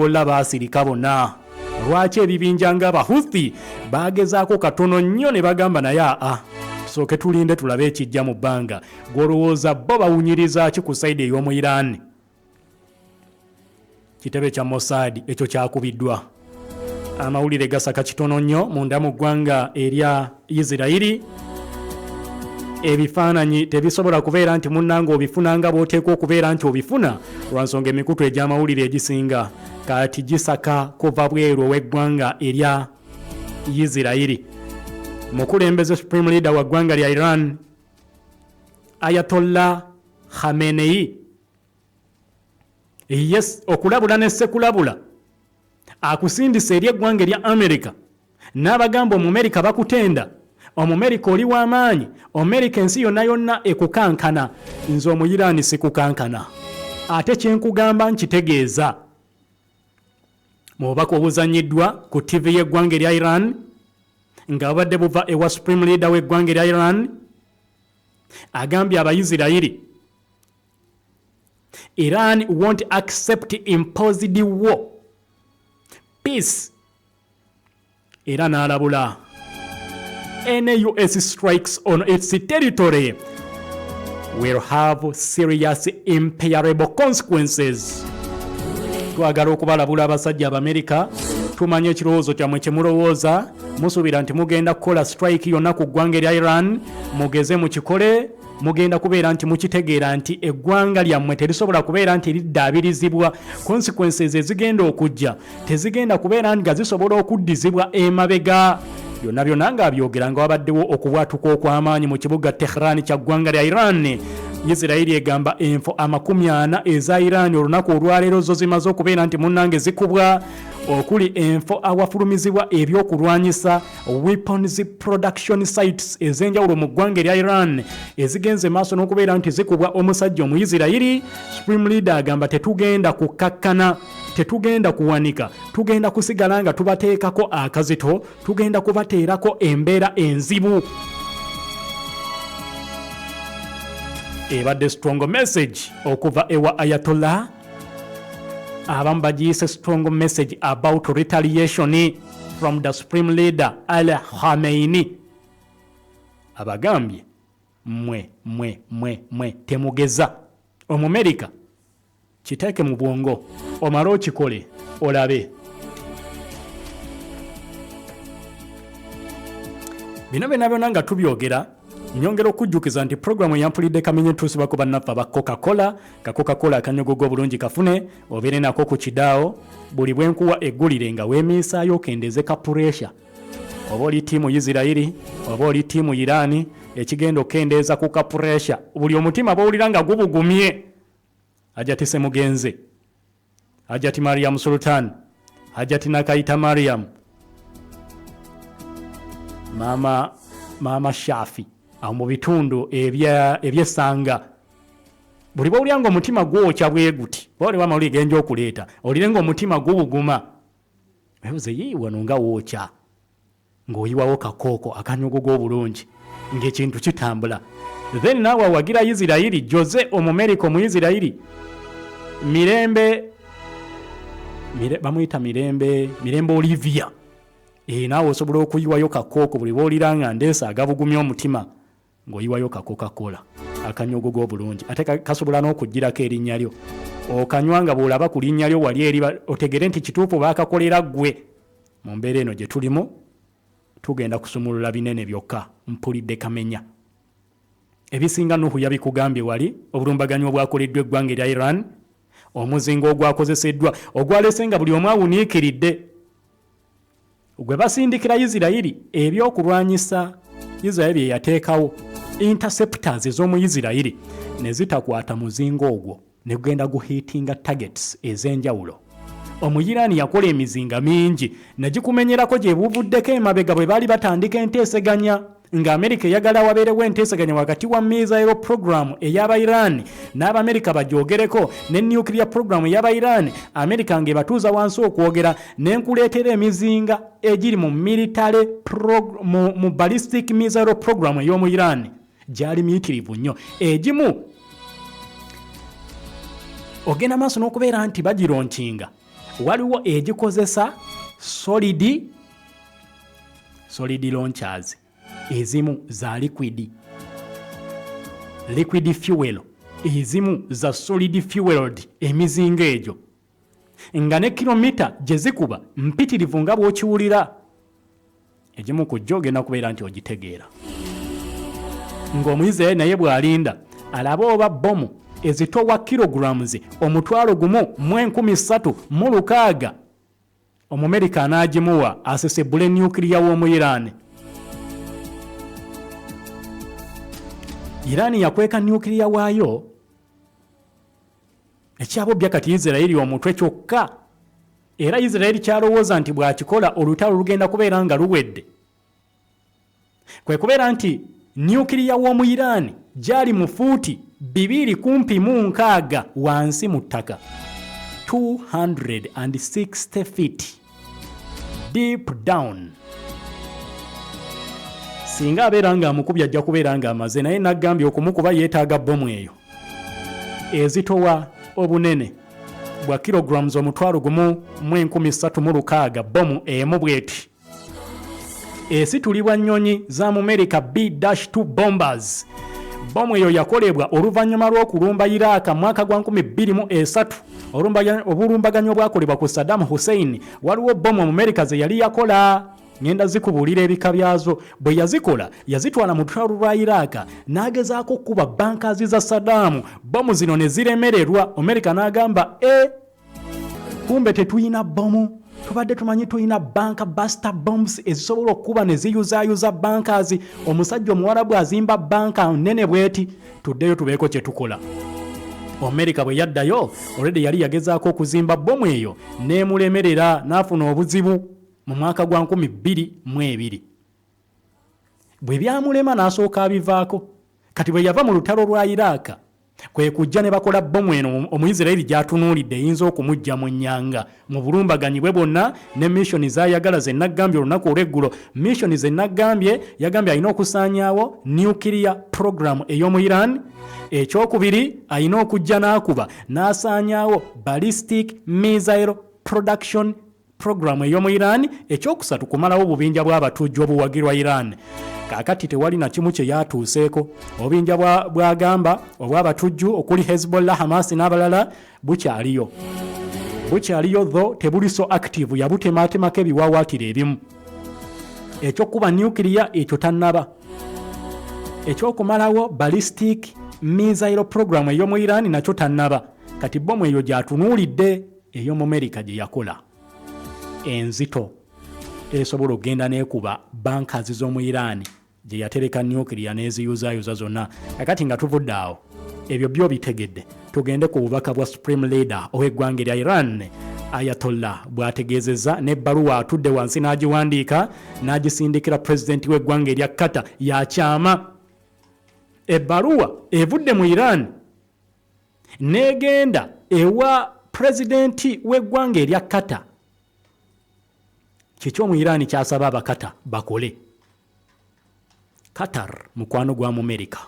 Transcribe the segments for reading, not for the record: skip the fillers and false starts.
bolla basirika bonna. Lwaki ebibinja ng'Abahuthi bagezaako katono nnyo ne bagamba naye sooke tulinde tulabe ekijja mu bbanga. Gw'olowooza bo bawunyiriza ki ku sayidi ey'omu Iran? Kitebe kya Mossad ekyo kyakubiddwa. Amawulire gasaka kitono nnyo munda mu ggwanga erya Isirayiri. Ebifaananyi tebisobola kubeera nti munnanga obifunanga bw'oteekwa okubeera nti obifuna lwa nsonga emikutu egy'amawulire egisinga kati gisaka kuva bweru ow'eggwanga erya Isirayiri. Mukulembeze supreme leader wa ggwanga lya Iran Ayatollah Khamenei, yes, okulabula ne sekulabula akusindisa eri eggwanga erya America n'abagamba Omumerika bakutenda, Omumerika oli w'amaanyi, Omumerika ensi yonna yonna ekukankana. Nze Omuyiraani sikukankana. Ate kyenkugamba nkitegeeza. Mu bubaka obuzannyiddwa ku TV y'eggwanga erya Iran nga bubadde buva ewa supreme leader w'eggwanga erya Iran agambye Abayisirayiri Iran won't accept imposed war, peace. Era n'alabula any US strikes on its territory will have serious impayable consequences. Twagala okubalabula abasajja Abamerika, tumanye ekirowoozo kyammwe kye mulowooza, musuubira nti mugenda kukola strike yonna ku ggwanga erya Iran, mugeze mukikole, mugenda kubeera nti mukitegeera nti eggwanga lyammwe terisobola kubeera nti liddaabirizibwa. Consequences ezigenda okujja tezigenda kubeera nga zisobola okuddizibwa emabega. Byonna byonna ng'abyogera nga wabaddewo okubwatuka okw'amaanyi mu kibuga Tehran kya ggwanga lya Iran. Isirayiri egamba enfo 40 eza Iran olunaku olwaleero zo zimaze okubeera nti munnange zikubwa, okuli enfo awafulumizibwa ebyokulwanyisa weapons production sites ez'enjawulo mu ggwanga erya Iran ezigenze maaso n'okubeera nti zikubwa omusajja Omuyisirayiri. Supreme leader agamba tetugenda kukakkana, tetugenda kuwanika, tugenda kusigala nga tubateekako akazito, tugenda kubateerako embeera enzibu. Ebadde strong message okuva ewa Ayatollah. Abamu bagiyise strong message about retaliation from the supreme leader Al Khamenei. Abagambye mwe temugeza. Omumerika kiteeke mu bwongo, omala okikole olabe. Bino byonna nga tubyogera nyongera okujjukiza nti programu ya Mpulidde Kamenye tusibako bannaffe aba Coca-Cola akanyogogo obulungi kafune obeere nako ku kidaawo buli bwenkuwa eggulire nga weemiisaayo okendeze ka pressure. Oba oli ttiimu Isirayiri, oba oli ttiimu Irani, ekigenda okendeeza ku ka pressure. Buli omutima bawulira nga gubugumye. Hajati Semugenze, Hajati Mariam Sultan, Hajati Nakayita Mariam, Mama Shafi, mu bitundu ebyesanga. Buli bawulira nga omutima gwokya bwe guti, bawulira amawulire genja okuleeta, olire nga omutima gubuguma. Ebuze wano nga wookya, ng'oyiwawo kakooko akanyogogo obulungi, ng'ekintu kitambula. Then naawe awagira Isirayiri, Jose Omumerika Omuyisirayiri, Mirembe bamuyita Mirembe Olivia. Naawe osobola okuyiwayo kakooko buli bw'olira nga ndeesa agabugumya omutima ng'oyiwayo ka Coca-Cola akanyogogo obulungi, ate kasobola n'okugirako erinnya lyo okanywa nga bw'olaba ku linnya lyo wali eri otegere nti kituufu baakakolera ggwe. Mu mbeera eno gye tulimu tugenda kusumulula binene byokka. Mpulidde Kamenya. Ebisinga Nuhu yabikugambye wali, obulumbaganyi obwakoleddwa eggwanga erya Iran, omuzingo ogwakozeseddwa ogwalese nga buli omu awuniikiridde, gwe basindikira Isirayiri ebyokulwanyisa Isirayiri eyateekawo interceptors ez'omu Isirayiri ne zitakwata muzingo ogwo ne gugenda guhitinga targets ez'enjawulo. Omuyiraani yakola emizinga mingi nagikumenyerako gye buvuddeko emabega bwe baali batandika enteeseganya nga Amerika eyagala wabeerewo enteeseganya wakati wa missile program ey'Aba-Iran n'Abamerika bagyogereko ne nuclear program ey'Aba-Iran, Amerika ng'ebatuuza wansi okwogera n'enkuleetera emizinga egiri mu military mu ballistic missile program ey'omu Iran gyali miyitirivu nnyo. Egimu ogenda maaso n'okubeera nti bagirontinga waliwo egikozesa solid launchers, ezimu za liquid fuel, ezimu za solid fueled emizinga egyo nga ne kilomita gye zikuba mpitirivu nga bw'okiwulira. Egimu ku gyo ogenda kubeera nti ogitegeera. Ng'Omuyisirayiri naye bw'alinda alaba oba bomu ezitowa kilograms 1,360 Omumerika anaagimuwa asesebule nuclear w'omu Iran. Iran yakweka nuclear waayo ekyabobya kati Isirayiri omutwe kyokka, era Isirayiri kyalowooza nti bw'akikola olutalo lugenda kubeera nga luwedde. Kwe kubeera nti nuclear w'omu Iran gyali mu fuuti 2.6 wansi mu ttaka, 260 feet deep down. Singa abeera nga amukubye ajja kubeera nga amaze, naye nagambye okumukuba yeetaaga bomu eyo ezitowa obunene bwa kilograms 1,360 bomu emu bweti. Esitulibwa nnyonyi za America B-2 bombers. Bomu eyo yakolebwa oluvannyuma lw'okulumba Iraq mwaka gwa 2003. Obulumbaganyo bwakolebwa ku Saddam Hussein. Waliwo bomu America ze yali yakola. Ngenda zikubuulira ebika byazo. Bwe yazikola yazitwala mu lutalo lwa Iraq n'agezaako okuba bankazi za Saddam. Bomu zino ne ziremererwa. America n'agamba kumbe tetuyina bomu, tubadde tumanyi tuyina banka buster bombs ezisobola okuba ne ziyuzaayuza bankazi. Omusajja omuwarabu azimba banka nnene bweti, tuddeyo tubeeko kye tukola. America bwe yaddayo already yali yagezaako okuzimba bomu eyo n'emulemerera, n'afuna obuzibu mu mwaka gwa 2002. Bwe byamulema n'asooka abivaako. Kati bwe yava mu lutalo lwa Iraq kwe kujja ne bakola bomu eno Omuyisirayiri gy'atunuulidde eyinza okumujja mu nnyanga mu bulumbaganyi bwe bwonna ne mission z'ayagala ze naggambye olunaku olw'eggulo. Mission ze naggambye yagambye alina okusaanyaawo nuclear program ey'omu Iran. Ekyokubiri alina okujja n'akuba n'asaanyaawo ballistic missile production program ey'omu Iran. Ekyokusatu kumalawo obubinja bw'abatujju obuwagirwa Iran. Kakati tewali na kimu kye yatuuseeko. Obubinja bwagamba obw'abatujju okuli Hezbollah, Hamas n'abalala bukyaliyo tho tebuli so active, yabutematemako ebiwawaatiro ebimu. Ekyokuba nuclear ekyo tannaba. Ekyokumalawo ballistic missile program ey'omu Iran nakyo tannaba. Kati bomu eyo gyatunuulidde ey'omu America gye yakola enzito esobola okugenda n'ekuba bankazi z'omu Iran gye yatereka nuclear n'eziyuzaayuza zonna. Kakati nga tuvudde awo ebyo byo bitegedde, tugende ku bubaka bwa Supreme Leader ow'eggwanga lya Iran Ayatollah bw'ategeezezza n'ebbaluwa atudde wansi n'agiwandiika n'agisindikira pulezidenti w'eggwanga erya Qatar. Yakyama ebbaluwa evudde mu Iran n'egenda ewa pulezidenti w'eggwanga erya Qatar. Kiki omu Iran kyasaba abakata bakole? Qatar mukwano gwa mu America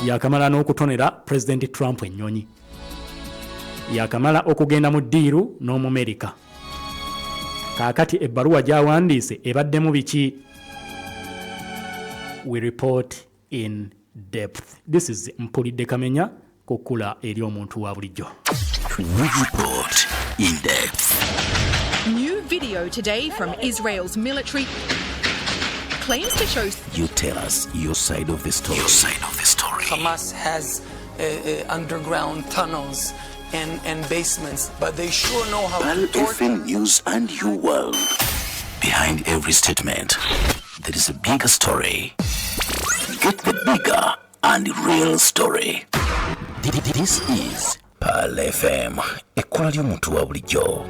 yakamala n'okutonera President Trump ennyonyi, yakamala okugenda mu ddiiru n'omu America. Kaakati ebbaluwa gy'awandiise ebaddemu biki? We report in depth. This is Mpulidde Kamenya, kukkula eri omuntu wa bulijjo. We report in depth. New video today from Israel's military claims to show... You tell us your side of the story. Your side of the story. Hamas has underground tunnels and basements, but they sure know how to torture. FM News and You World. Behind every statement, there is a bigger story. Get the bigger and real story. This is Pal FM. Ekkola ly'omuntu wa bulijjo.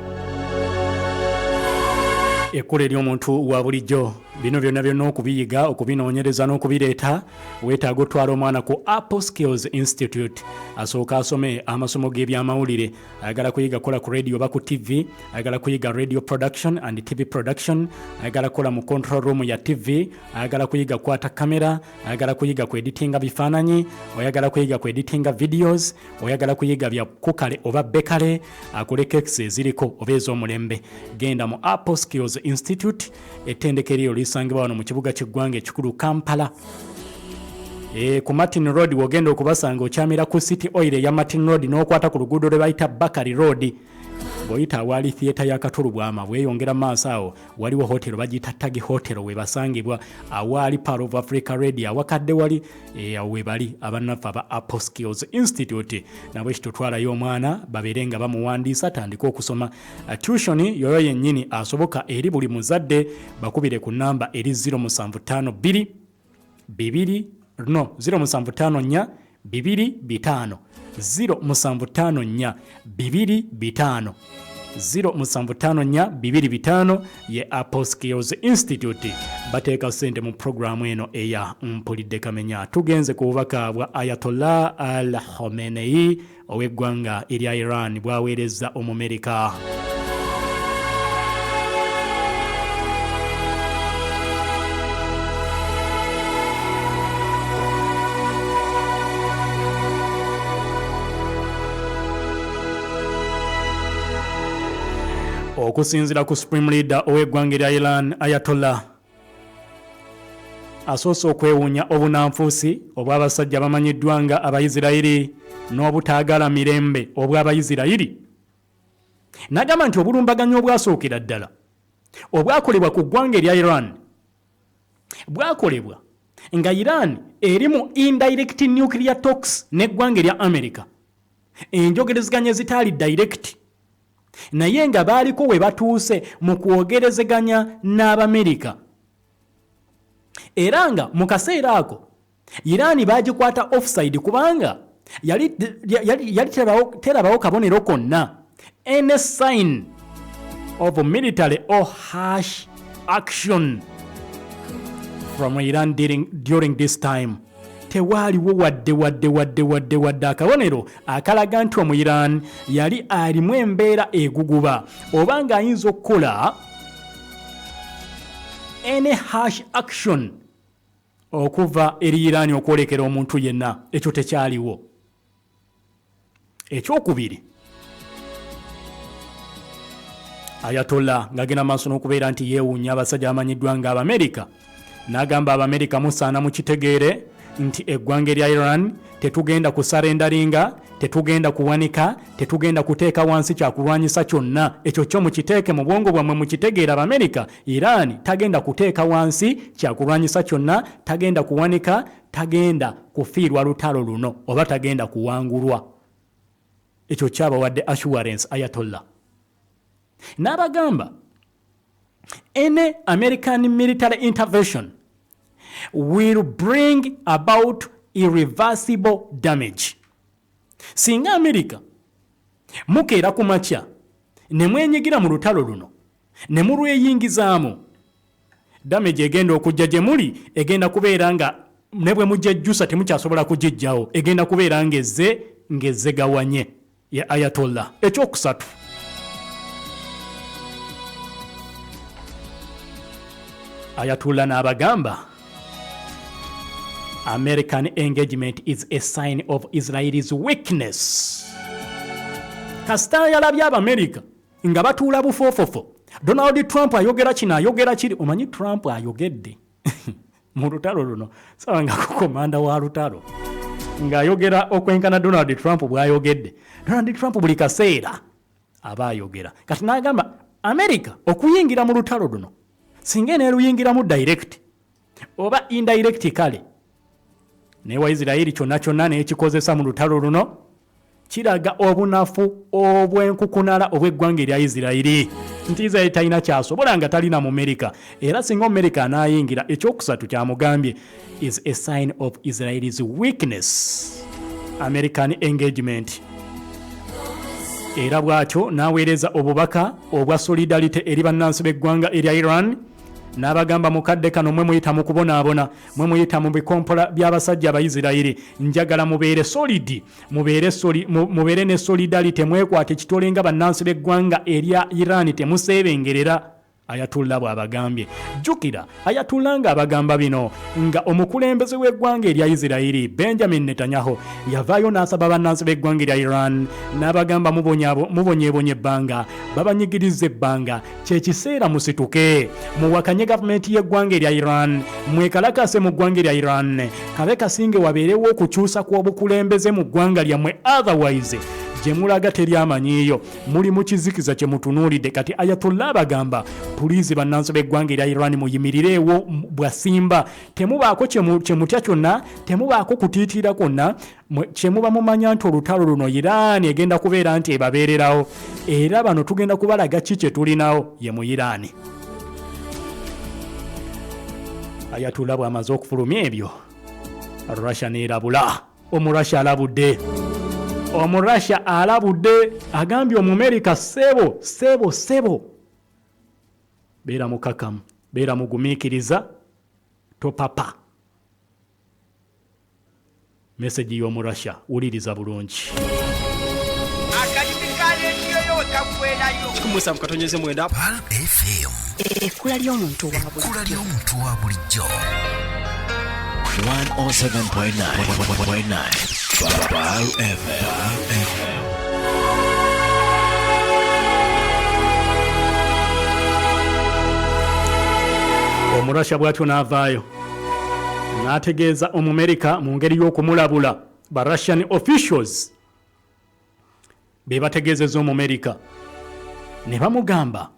Ekkula ery'omuntu wa bulijjo bino byonna okubiyiga okubinoonyereza n'okubireeta weetaaga otwala omwana ku Apple Skills Institute asooka asome amasomo g'ebyamawulire ayagala kuyiga kola ku radio oba ku TV ayagala kuyiga radio production and TV production ayagala kola mu control room ya TV ayagala kuyiga kwata kamera ayagala kuyiga ku editinga bifaananyi oyagala kuyiga ku editinga videos oyagala kuyiga bya kukale oba bekale akole kekisi eziriko oba ez'omulembe genda mu Apple Skills Institute ettendekero lisangibwa wano mu kibuga ky'eggwanga ekikulu Kampala ku Martin Road wogenda okubasanga okyamira ku City Oil ya Martin Road n'okwata ku luguudo lwe bayita Bakari Road bw'oyita awaali theatre ya Katulubwama bweyongera maaso awo waliwo hotelo bagiyita Tagi Hotel we basangibwa awaali Pearl of Africa Radio awakadde wali awo we bali abannaffe aba Apple Skills Institute nabwe kitutwalayo omwana babeere nga bamuwandiisa atandika okusoma tuition yoyo yennyini asoboka eri buli muzadde bakubire ku namba eri 0752 075 225 075 225 075 ye Apple Skills Institute bateeka sente mu programu eno eya mpulidde kamenya tugenze ku bubaka bwa Ayatollah al-Khamenei ow'eggwanga erya Iran bwaweereza Omumerika. Okusinzira ku Supreme Leader ow'eggwanga erya Iran Ayatollah asoose okwewuunya obunanfuusi obw'abasajja bamanyiddwa nga Abayisirayiri n'obutaagala mirembe obw'Abayisirayiri n'agamba nti obulumbaganyo obwasookera ddala obwakolebwa ku ggwanga erya Iran bwakolebwa nga Iran eri mu indirect nuclear talks n'eggwanga erya America enjogerezeganya zitaali direct naye nga baaliko we batuuse mu kwogerezeganya n'Abamerika era nga mu kaseera ako Iran baagikwata offside kubanga yali terabawo kabonero konna any sign of military or harsh action from Iran during this time. Tewaaliwo wadde akabonero akalaga nti omu Iran yali alimu embeera eguguba oba ng'ayinza okukola any harsh action okuva eri Iran okwolekera omuntu yenna. Ekyo tekyaliwo. Ekyokubiri, Ayatollah ng'agenda maaso n'okubeera nti yeewuunya abasajja amanyiddwa nga Abamerika n'agamba Abamerika musaana mukitegeere nti eggwanga erya Iran tetugenda kusarendalinga, tetugenda kuwanika, tetugenda kuteeka wansi kyakulwanyisa kyonna. Ekyo kyo mukiteeke mu bwongo bwammwe mukitegeera Abamerika. Iran tagenda kuteeka wansi kyakulwanyisa kyonna, tagenda kuwanika, tagenda kufiirwa lutalo luno oba tagenda kuwangulwa. Ekyo kyabawadde assurance Ayatollah. N'abagamba any American military intervention will bring about irreversible damage. Singa America mukeera ku makya ne mwenyigira mu lutalo luno ne mulweyingizaamu, damage egenda okujja gye muli egenda kubeera nga ne bwe mujjajjusa temukyasobola kugijjawo, egenda kubeera ng'ezzegawanye ya Ayatollah. Ekyokusatu, Ayatollah n'abagamba American engagement is a sign of Israel's weakness. Kasita yalabye Abamerika nga batuula bufoofofo, Donald Trump ayogera kino ayogera kiri. Omanyi Trump ayogedde mu lutalo luno sawanga ku komanda wa lutalo ng'ayogera okwenkana Donald Trump bw'ayogedde. Donald Trump buli kaseera aba ayogera. Kati n'agamba America okuyingira mu lutalo luno singa neeruyingiramu direct oba indirect kale newa Israeli kyonna n'ekikozesa mu lutalo luno kiraga obunafu obw'enkukunala obw'eggwanga erya Israeli nti Israeli talina kyasobola nga talina mu America. Era singa America anaayingira, ekyokusatu kyamugambye is a sign of Israel's weakness. American engagement. Era bw'atyo n'aweereza obubaka obwa solidarity eri bannansi b'eggwanga erya Iran n'abagamba mukadde kano mwe muyita mu kubonaabona, mwe muyita mu bikompola by'abasajja Abayisirayiri, njagala mubeere solid, mubeere ne solidarity, mwekwate kitole nga bannansi b'eggwanga erya Iran, temuseebengerera. Ayatullah bw'abagambye. Jjukira Ayatullah ng'abagamba bino nga omukulembeze w'eggwanga erya Isirayiri Benjamin Netanyahu yavaayo n'asaba bannansi b'eggwanga erya Iran n'abagamba mubonyeebonye ebbanga, babanyigiriza ebbanga, kye kiseera musituke, muwakanye gavumenti y'eggwanga erya Iran, mwekalakase mu ggwanga erya Iran, kabe kasinge wabeerewo okukyusa kw'obukulembeze mu ggwanga lyammwe, otherwise gye mulaga teri amanyiiyo, muli mu kizikiza kye mutunuulidde. Kati Ayatollah abagamba puliizi bannansi b'eggwanga erya Iran muyimirireewo bwasimba, temubaako kye mutya kyonna, temubaako kutiitira kwonna, kye muba mumanya nti olutalo luno Iran egenda kubeera nti ebabeererawo, era bano tugenda kubalaga ki kye tulinawo ye mu Iran. Ayatollah bw'amaze okufulumya ebyo, Russia n'erabula. Omurussia alabudde. Omurussia alabudde, agambye Omumerika sebo beera mukakamu, beera mugumiikiriza, topapa. Message y'Omurussia wuliriza bulungi. Kumusa mukatonyeze mwenda FM Ekkula ly'omuntu wa bulijjo 107.9 FM. Omurussia bw'atyo n'avaayo n'ategeeza Omumerika mu ngeri y'okumulabula. Ba Russian officials be bategeezezza Omumerika ne bamugamba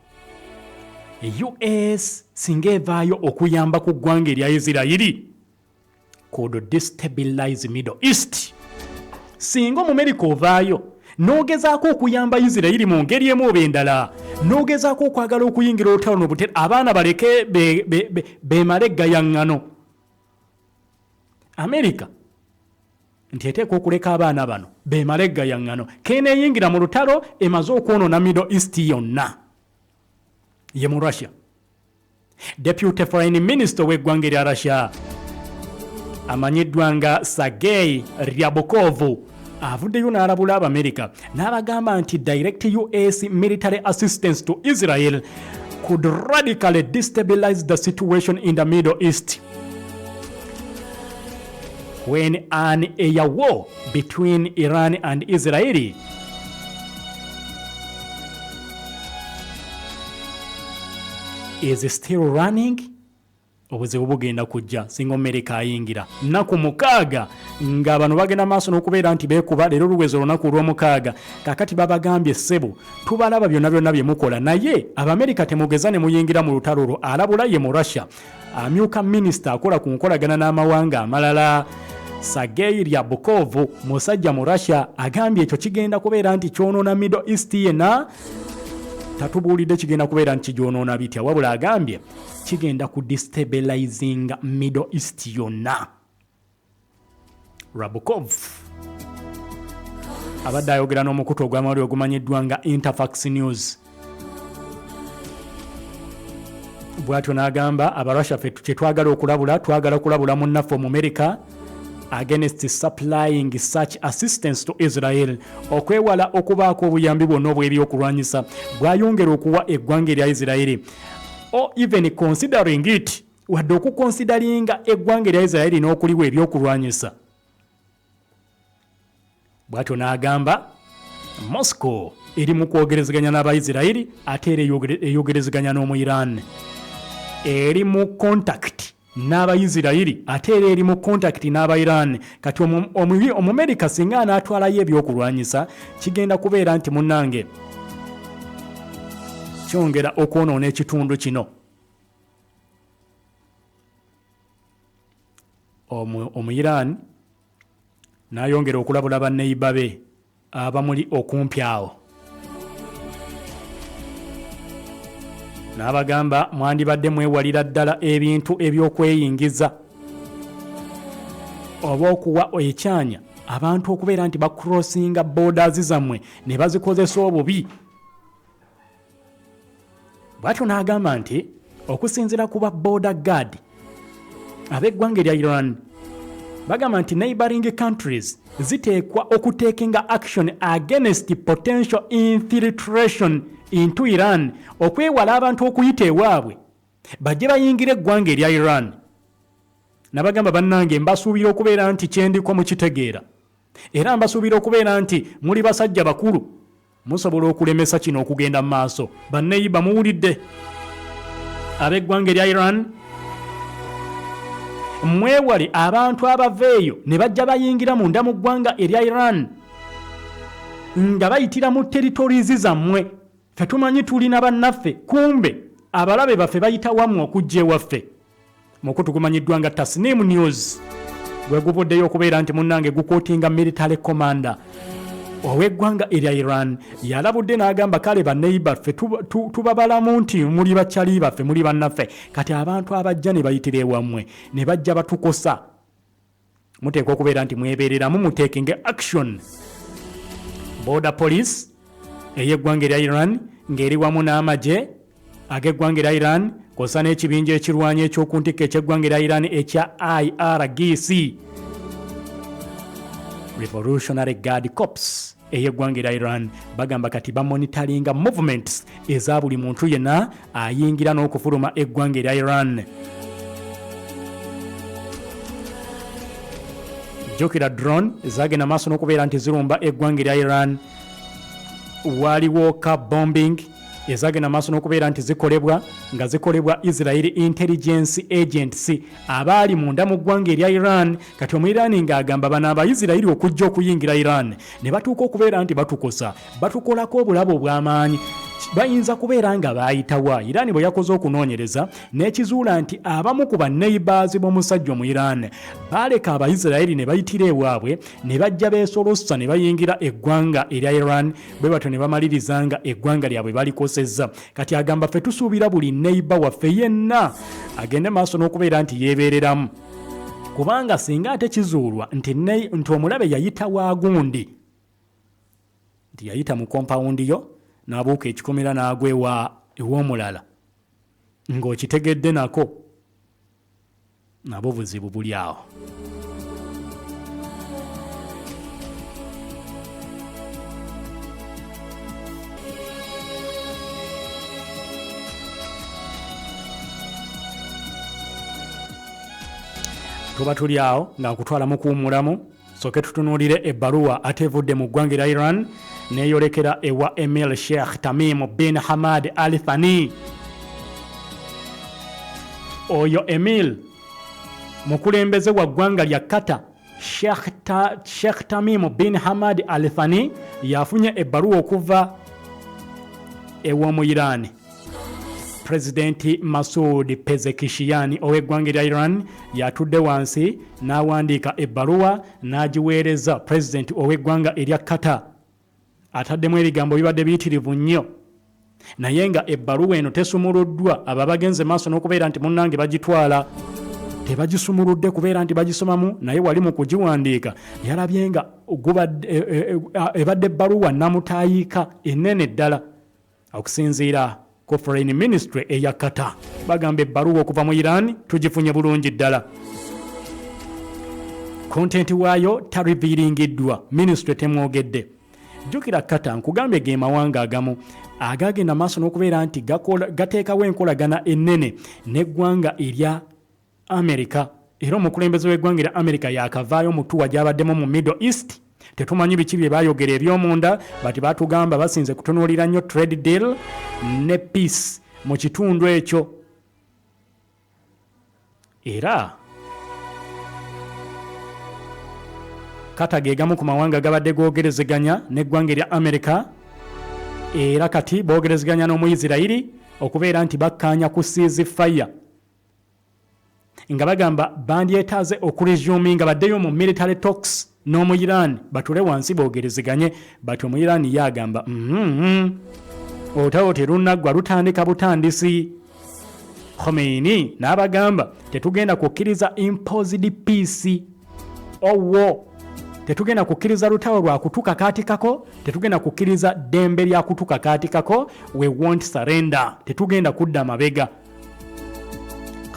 US singa evaayo okuyamba ku ggwanga erya Isirayiri could destabilize Middle East. Singa Omumerika ovaayo n'ogezaako okuyamba Isirayiri mu ngeri emu oba endala, n'ogezaako okwagala okuyingira olutalo n'obutera, abaana baleke beemale eggayaŋŋano. Amerika nti eteeka okuleka abaana bano beemale eggayaŋŋano, keeneeyingira mu lutalo emaze okwonoona Middle East yonna. Ye mu Russia. Deputy Foreign Minister w'eggwanga erya Russia amanyiddwa nga Sergei Ryabkov avuddeyo n'alabula Abamerika n'abagamba nti direct US military assistance to Israel could radically destabilize the situation in the Middle East. When an air war between Iran and Israel is still running, obuzibu bugenda kujja singa Amerika ayingira. Nnaku 6 nga bano bagenda maaso n'okubeera nti beekuba, leero luweze olunaku olw'omukaaga. Kakati babagambye ssebo tubalaba byonna bye mukola, naye Abamerika temugeza ne muyingira mu lutalo olwo. Alabula ye mu Russia amyuka minisita akola ku nkolagana n'amawanga amalala. Sergei Ryabkov musajja mu Russia agambye ekyo kigenda kubeera nti kyonoona Middle East yena. Tatubuulidde kigenda kubeera nti kigyonoona bitya, wabula agambye kigenda ku destabilizing Middle East yonna. Ryabkov abadde ayogera n'omukutu ogw'amawulire ogumanyiddwa nga Interfax News. Bw'atyo n'agamba Abarussia ffe kye twagala okulabula, twagala kulabula munnaffe Omumerika against supplying such assistance to Israel, okwewala okubaako obuyambi bwonna obw'ebyokulwanyisa bwayongera okuwa eggwanga erya Israeli, or even considering it, wadde okukonsidaringa eggwanga erya Israeli n'okuliwa ebyokulwanyisa. Bw'atyo n'agamba Moscow eri mu kwogerezeganya n'Abaisirairi ate era eyogerezeganya n'omu Iran, eri mu contact n'Abaisirairi ate era eri mu contact n'Aba Iran. Kati Omumerika singa anaatwalayo ebyokulwanyisa kigenda kubeera nti munnange kyongera okwonoona ekitundu kino. Omu Iran n'ayongera okulabula banneyiba be abamuli okumpi awo, n'abagamba mwandibadde mwewalira ddala ebintu ebyokweyingiza oba okuwa ekyanya abantu okubeera nti bakrossinga borders zammwe ne bazikozesa obubi. Bw'atyo n'agamba nti okusinziira ku ba border guard ab'eggwanga erya Iran bagamba nti neighboring countries ziteekwa okutekinga action against potential infiltration into Iran okwewala abantu okuyita ewaabwe bajje bayingira eggwanga erya Iran. Nabagamba bannange mbasuubira okubeera nti kyendiko mukitegeera era mbasuubira okubeera nti muli basajja bakulu musobola okulemesa kino okugenda mu maaso. Banneyiba muwulidde ab'eggwanga erya Iran mwewale abantu abaveeyo ne bajja bayingira munda mu ggwanga erya Iran nga bayitira mu territories zammwe. Ffe tumanyi tulina bannaffe kumbe abalabe baffe bayita wammwe okujja ewaffe. Mukutu gumanyiddwa nga Tasnim News gwe guvuddeyo okubeera nti munnange gukootinga military commander ow'eggwanga erya Iran yalabudde n'agamba kale banneiba ffe tubabalamu nti muli bakyali baffe muli bannaffe kati abantu abajja ne bayitira ewammwe ne bajja batukosa muteekwa okubeera nti mwebeereramu muteekinge action. Border police ey'eggwanga erya Iran ng'eri wamu n'amagye ag'eggwanga erya Iran kosa n'ekibinja ekirwanya ekyokuntikka eky'eggwanga erya Iran ekya IRGC Revolutionary Guard Corps ey'eggwanga erya Iran bagamba kati bamonitaringa movements eza buli muntu yenna ayingira n'okufuluma eggwanga erya Iran. Jjukira drone zagenda maaso n'okubeera nti zirumba eggwanga erya Iran. Waliwo car bombing ezagenda maaso n'okubeera nti zikolebwa Israeli Intelligence Agency abaali munda mu ggwanga erya Iran. Kati Omuyirani ng'agamba bano Abayisirayiri okujja okuyingira Iran ne batuuka okubeera nti batukosa batukolako obulabe obw'amaanyi bayinza kubeera nga baayitawa. Iran bwe yakoze okunoonyereza n'ekizuula nti abamu ku banneighbors b'omusajja mu Iran baaleka Abayisirayiri ne bayitira ewaabwe ne bajja beesolossa ne bayingira eggwanga erya Iran bwe batyo ne bamaliriza nga eggwanga lyabwe balikosezza. Kati agamba ffe tusuubira buli neighbor waffe yenna agende maaso n'okubeera nti yeebeereramu kubanga singa ate kizuulwa nti omulabe yayita waagundi nti yayita mu compound yo n'abuuka ekikomera n'agwa ew'omulala ng'okitegedde nako nabo buzibu buli awo. Tuba tuli awo nga nkutwala mu kuwummulamu soke tutunuulire ebbaluwa ate evudde mu ggwanga erya Iran neyolekera ewa Emir Sheikh Tamim bin Hamad Al Thani. Oyo Emir mukulembeze wa ggwanga lya Qatar Sheikh Tamim bin Hamad Al Thani yafunye ebbaluwa okuva ew'omu Iran. President Masoud Pezeshkian ow'eggwanga erya Iran yatudde wansi n'awandiika ebbaluwa n'agiweereza President ow'eggwanga erya Qatar. Ataddemu ebigambo bibadde biyitirivu nnyo naye nga ebbaluwa eno tesumuluddwa. abo abagenze maaso n'okubeera nti munnange bagitwala tebagisumuludde kubeera nti bagisomamu naye wali mu kugiwandiika yalabye nga ebadde ebbaluwa namutayiika ennene ddala okusinziira ku Foreign Ministry eya Qatar. Bagamba ebbaluwa okuva mu Iran tugifunye bulungi ddala. Kontenti waayo tariviiringiddwa, ministry temwogedde. Jjukira Qatar nkugambye ge mawanga agamu agagenda maaso n'okubeera nti gateekawo enkolagana ennene n'eggwanga erya Amerika era omukulembeze w'eggwanga erya Amerika yakavaayo mutuwa gy'abaddemu mu Middle East. Tetumanyi biki bye baayogera eby'omunda bati batugamba basinze kutunuulira nnyo trade deal ne peace mu kitundu ekyo. Era Qatar ge gamu ku mawanga gabadde googerezeganya n'eggwanga erya Amerika era kati boogerezeganya n'Omuyisirayiri okubeera nti bakkaanya ku ceasefire nga bagamba bandyetaaze okuresuminga baddeyo mu military talks n'omu Iran batule wansi boogerezeganye. Bati omu Iran yagamba otawo terunaggwa lutandika butandisi. Khomeini n'abagamba tetugenda kukkiriza imposed peace or war. Tetugenda kukkiriza lutawo lwa kutukakaatikako, tetugenda kukkiriza ddembe lya kutukakaatikako. We won't surrender. Tetugenda kudda mabega.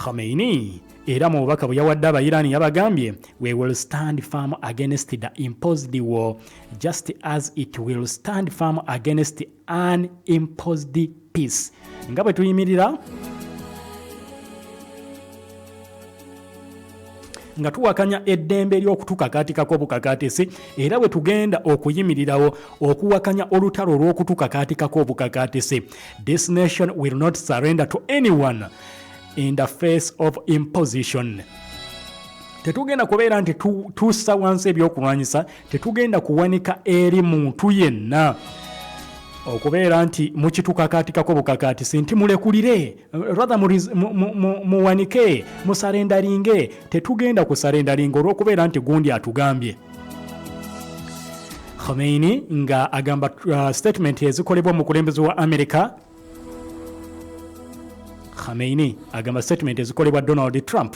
Khamenei era mu bubaka bwe yawadde Abayirani yabagambye, we will stand firm against the imposed war just as it will stand firm against an imposed peace. Nga bwe tuyimirira nga tuwakanya eddembe ly'okutukakaatikako obukakaatisi, era bwe tugenda okuyimirirawo okuwakanya olutalo olw'okutukakaatikako obukakaatisi. This nation will not surrender to anyone in the face of imposition. Tetugenda kubeera nti tussa wansi ebyokulwanyisa, tetugenda kuwanika eri muntu yenna okubeera nti mukitukakaatikako bukakaatisi nti mulekulire, rather muwanike, musarendalinge. Tetugenda kusarendalinga olw'okubeera nti gundi atugambye. Khamenei nga agamba statement ezikolebwa mu kulembeze wa America. Khamenei agamba statement ezikolebwa Donald Trump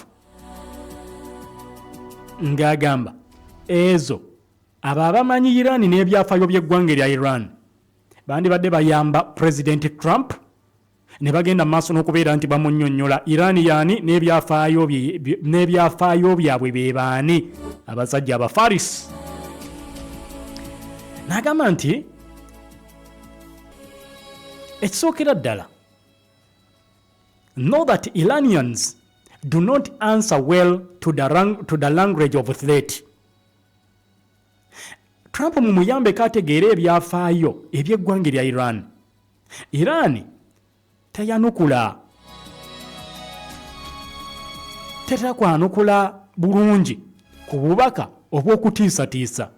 ng'agamba ezo abo abamanyi Iran n'ebyafaayo by'eggwanga erya Iran bandibadde bayamba President Trump ne bagenda mu maaso n'okubeera nti bamunnyonnyola Iranian n'ebyafaayo byabwe be baani abasajja abafarisi. N'agamba nti ekisookera ddala, know that Iranians do not answer well to the language of threat. Trump mumuyambe kategeera ebyafaayo eby'eggwanga lya Iran. Iran teyanukula, tetakwanukula bulungi ku bubaka obw'okutiisatiisa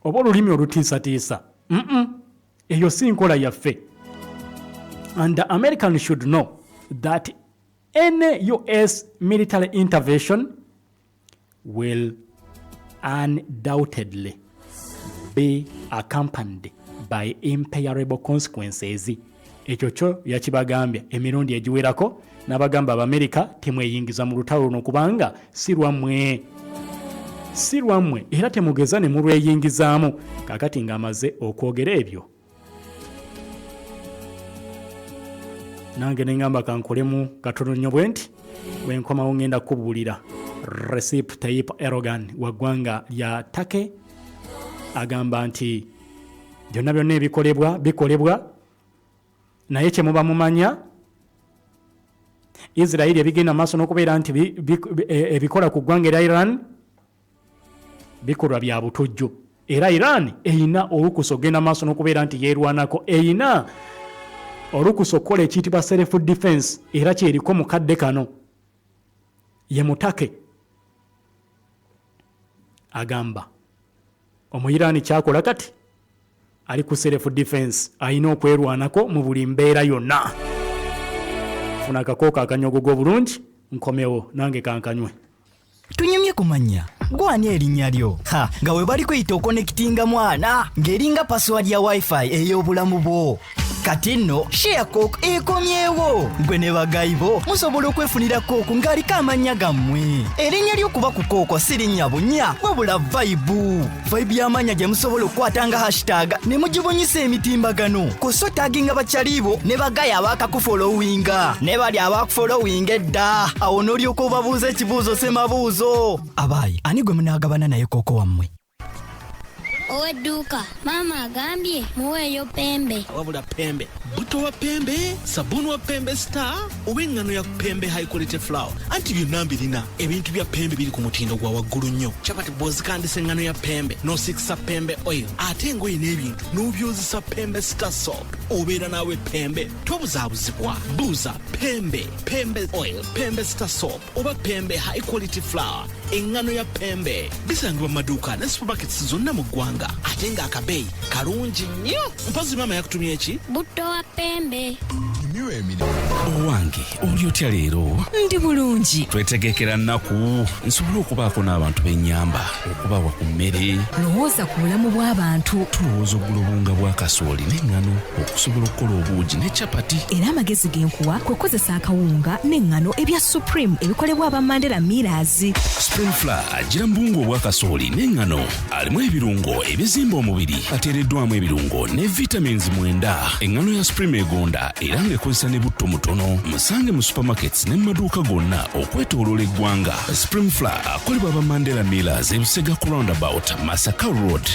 oba olulimi olutiisatiisa. Eyo si nkola yaffe. And the Americans should know that any US military intervention will undoubtedly be accompanied by impenetrable consequences. Ekyo kyo yakibagambye emirundi egiwerako, n'abagamba Abamerika temweyingiza mu lutalo luno kubanga si lwammwe era temugeza ne mulweyingizaamu. Kakati ng'amaze okwogera ebyo, nange nengamba kankolemu katono nnyo bwe nti bwe nkomawo ngenda kubuulira Recep Tayyip Erdogan wa ggwanga lya Turkey. Agamba nti byonna byonna bikolebwa naye kye muba mumanya Israel ebigenda maaso n'okubeera nti ebikola ku ggwanga erya Iran bikolwa bya butujju, era Iran eyina olukusa ogenda maaso n'okubeera nti yeerwanako, eyina olukusa okukola ekiyitibwa self defense, era kyeriko mukadde kano ye mutake. Agamba Omuyirani kyakola kati ali ku self defense, ayina okwerwanako mu buli mbeera yonna. Funa akakooko akanyogogo bulungi, nkomewo nange kankanywe. Tunyumye kumanya gwani erinnya lyo nga we bali kuyita okonektinga mwana ng'eringa password ya wifi ey'obulamu bwo. Kati nno share coke ekomyewo, gwe ne bagayibo musobola okwefunira coke ng'aliko amannya gammwe. Erinnya ly'okuba ku coke si linnya bunya wabula vibe y'amannya gye musobola okukwatanga hashtag ne mugibunyisa emitimbagano koso taginga bakyalibo ne bagaya abakakufollowinga ne bali abakufollowinga edda. Awo n'olyoka obabuuza ekibuuzo semabuuzo. Abayi ani gwe munaagabana naye coke wammwe? Oweduka mama agambye muweeyo pembe. Wabula pembe buto wa pembe, sabuni wa pembe star, oba engano ya pembe high quality flour. Anti byonna mbirina ebintu bya pembe biri ku mutindo gwa waggulu nnyo. Kyapati bw'ozikandisa engano ya pembe n'osikisa pembe oil ate engoye n'ebintu n'obyozesa pembe star soap, obeera naawe pembe tobuzaabuzibwa. Buuza pembe oil, pembe star soap oba pembe high quality flour. Engano ya pembe bisangibwa mu maduuka ne supermarkets zonna mu ggwanga ate ng'akabeeyi kalungi nnyo. Mpazi maama yakutumya eki? Butto wa pembe. Owange oli otya leero? Ndi bulungi. Twetegekera nnaku nsobola okubaako n'abantu b'ennyamba okubawa ku mmere. Lowooza ku bulamu bw'abantu. Tulowooza ogula obunga bwa kasooli n'eŋŋano okusobola okukola obuugi ne capati. Era amagezi genkuwa kwe kukozesa akawunga n'eŋŋano ebya Supreme ebikolebwa aba Mandela Millers. Spring Flour agira mu bunga obwa kasooli n'eŋŋano alimu ebirungo ebizimba omubiri ateereddwamu ebirungo ne vitamins mwenda. Eŋŋano ya Supreme egonda era ng'ekozesa ne butto mutono. Musange mu supermarkets ne mu maduuka gonna okwetooloola eggwanga. Supreme Flour akolebwa aba Mandela Millers e Busega ku roundabout Masaka Road.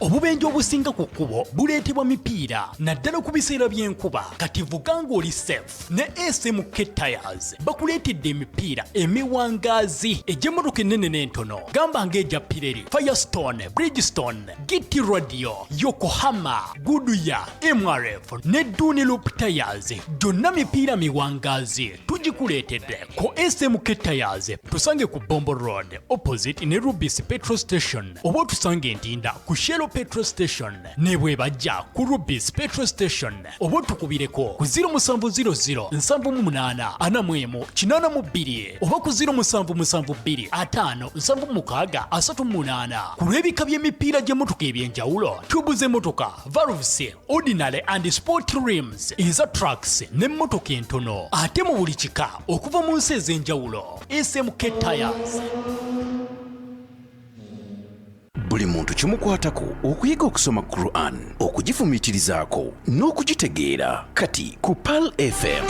Obubenje obusinga ku kkubo buleetebwa mipiira naddala ku biseera by'enkuba kati vuga ng'oli safe ne SMK Tires bakuleetedde emipiira emiwangaazi egy'emmotoka ennene n'entono gamba ng'egya Pirelli, Firestone, Bridgestone, Gitti Radio, Yokohama, Goodyear, MRF ne Dunlop Tires gyonna mipiira miwangaazi tugikuleetedde ku SMK Tires tusange ku Bombo Road opposite ne Rubis Petrol Station oba tusange Ntinda ku Shell Petrol Station ne bwe bajja ku Rubis Petrol Station oba tukubireko ku 0700 78 41 oba ku 0772 5 76 ku lw'ebika by'emipiira gy'emmotoka eby'enjawulo tubuze emmotoka valves, ordinary and sport rims eza trucks n'emmotoka entono ate mu buli kika okuva mu nsi ez'enjawulo. SMK Tires. Buli muntu kimukwatako okuyiga okusoma Quran, okugifumiitirizaako n'okugitegeera. Kati ku Pal FM.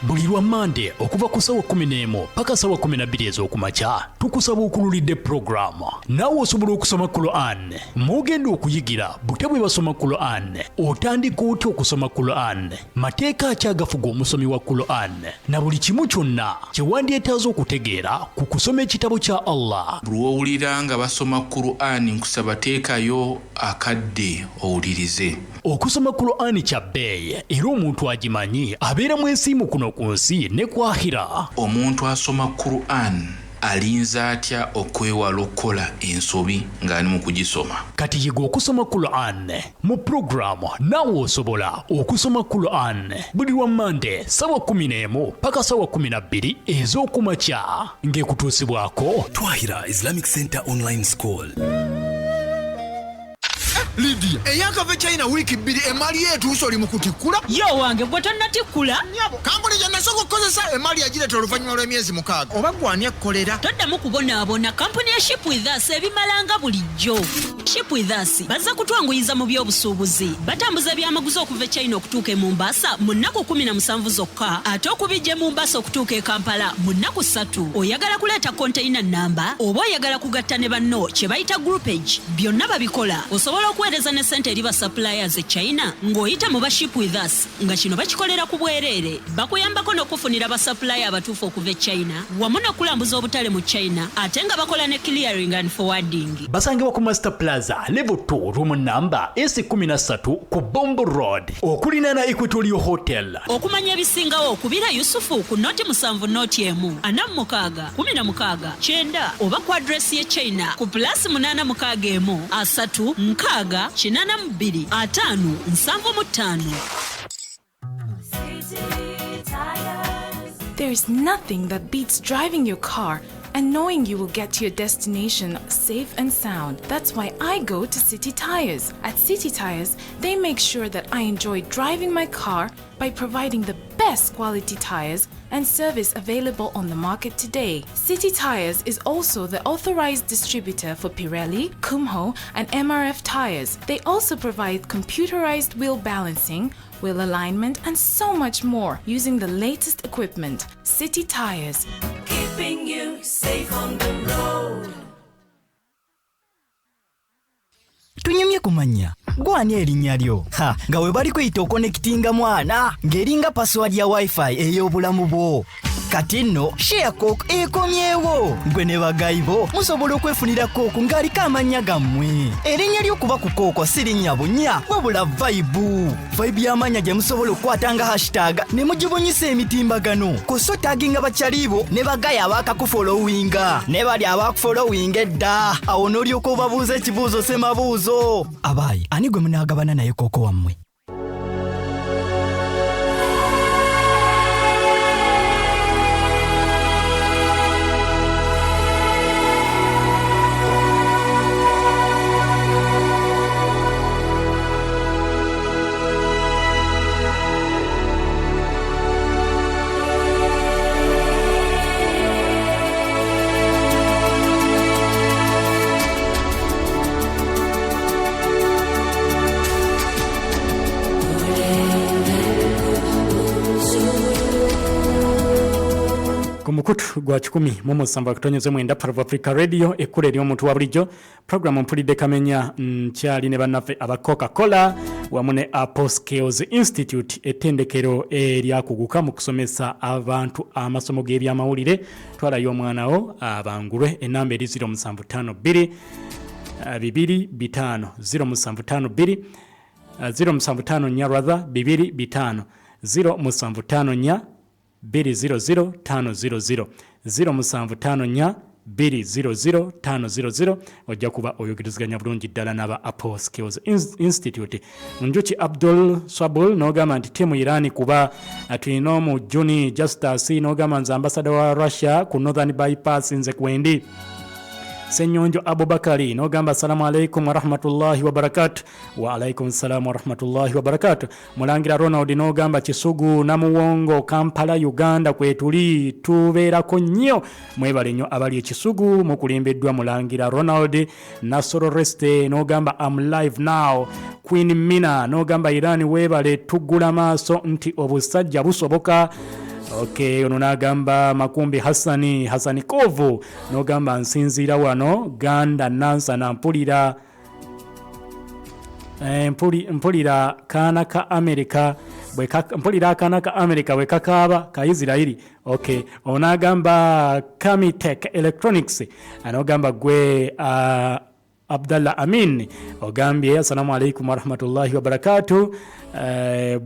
Buli lwa Monday okuva ku ssaawa 11 paka ssaawa 12 ez'okumakya tukusaba okululidde programu naawe osobola okusoma Quran mw'ogenda okuyigira bute bwe basoma Quran otandika otya okusoma Quran, mateeka ki agafuga omusomi wa Quran na buli kimu kyonna kye wandyetaaza okutegeera ku kusoma ekitabo kya Allah. Lw'owulira nga basoma Quran nkusaba teekayo akadde owulirize. Okusoma Quran kya bbeeyi era omuntu agimanyi abeera mwensiimu kuno ku nsi ne ku akhira. Omuntu asoma Quran alinza atya okwewala okukola ensobi ng'ali mu kugisoma. Kati yiga okusoma Quran mu programu naawe osobola okusoma Quran buli lwa Monday ssaawa 11 paka ssaawa 12 ez'okumakya ng'ekutuusibwako Twahira Islamic Center Online School. Lydia, eyakava China wiki 2 emali yetu oli mu kutikula. Yo wange gwe tonnatikula. Nyabo, kampuni gye nasooka okukozesa emali yagireeta oluvannyuma lw'emyezi 6. Oba gwani akkolera? Toddamu kubonaabona kampuni ya Ship with Us ebimalanga bulijjo. Ship with Us bazza kutwanguyiza mu by'obusuubuzi. Batambuza byamaguzi okuva China okutuuka e Mombasa mu nnaku 17 zokka, ate okubijja Mombasa okutuuka e Kampala mu nnaku 3. Oyagala kuleeta container namba oba oyagala kugatta ne banno kye bayita groupage, byonna babikola. Osobola okuweereza ne ssente eri ba suppliers e China ng'oyita mu ba Ship with Us nga kino bakikolera ku bwereere. Bakuyambako n'okufunira ba supplier abatuufu okuva e China wamu n'okulambuza obutale mu China ate nga bakola ne clearing and forwarding. Basangibwa ku Master Plaza level 2 room number S13 ku Bombo Road okulina na Equatorial Hotel. Okumanya ebisingawo okubira Yusufu ku noti 7 noti emu 46 16 9 oba ku address ye China ku +861 3 6 82 5 75. There's nothing that beats driving your car and knowing you will get to your destination safe and sound. That's why I go to City Tires. At City Tires, they make sure that I enjoy driving my car by providing the best quality tires and service available on the market today. City Tires is also the authorized distributor for Pirelli, Kumho, and MRF tires. They also provide computerized wheel balancing, wheel alignment, and so much more using the latest equipment. City Tires, keeping you safe on the road. Tunyumye kumanya gwani erinnya lyo nga we bali kweyita okonekitinga mwana ng'eringa password ya wifi ey'obulamu bwo. Kati nno share coke ekomyewo gwe ne bagayibo musobola okwefunira coke ng'aliko amannya gammwe. Erinnya ly'okuba ku coke si linnya bunya wabula vibe y'amannya gye musobola okukwata nga hashtag ne mugibunyisa emitimbagano kuso taginga bakyalibo ne bagaya abakakufolowinga ne bali abakufolowinga edda awo n'olyoka obabuuza ekibuuzo semabuuzo. Abayi ani gwe munaagabana naye coke wammwe? Omukutu gwa 10 kutonyeze mwenda Part of Africa Radio ekule lyo muntu wa bulijjo program mpulidde kamenya nkyali ne bannaffe aba Coca-Cola wamune Apple Skills Institute ettendekero eryakuguka mu kusomesa abantu amasomo g'ebyamawulire twala y'omwanawo abangulwe enamba eri 0752 225 0752 075 nya rather 25 075 200 500 200 ojja kuba oyogerezganya bulungi ddala n'aba Apple Skills Institute. Njuki Abdul Swabul n'ogamba nti timu Iran kuba tulina mu Juni Justice n'ogamba nze ambassador wa Russia ku Northern Bypass nze kwendi. Senyonjo Abubakari n'ogamba assalamu alaikum wa rahmatullahi wa barakatuh. Wa alaikum salam wa rahmatullahi wa barakatuh. Mulangira Ronald n'ogamba Kisugu Namuwongo Kampala Uganda kwetuli tubeerako nnyo mwebale nnyo abali Ekisugu mukulembeddwa Mulangira Ronald. Nasoro Reste n'ogamba I'm live now. Queen Mina n'ogamba Iran webale tugula maaso nti obusajja busoboka. Okay, ono nagamba Makumbi Hassani Kovu nogamba nsinzira wano Ganda Nansa na mpulira kana ka America mpulira kana ka America we kakaba ka Israeli. Okay, onagamba Kamitech Electronics anogamba gwe Abdallah Amin ogambye assalamu alaikum wa rahmatullahi wa barakatuh.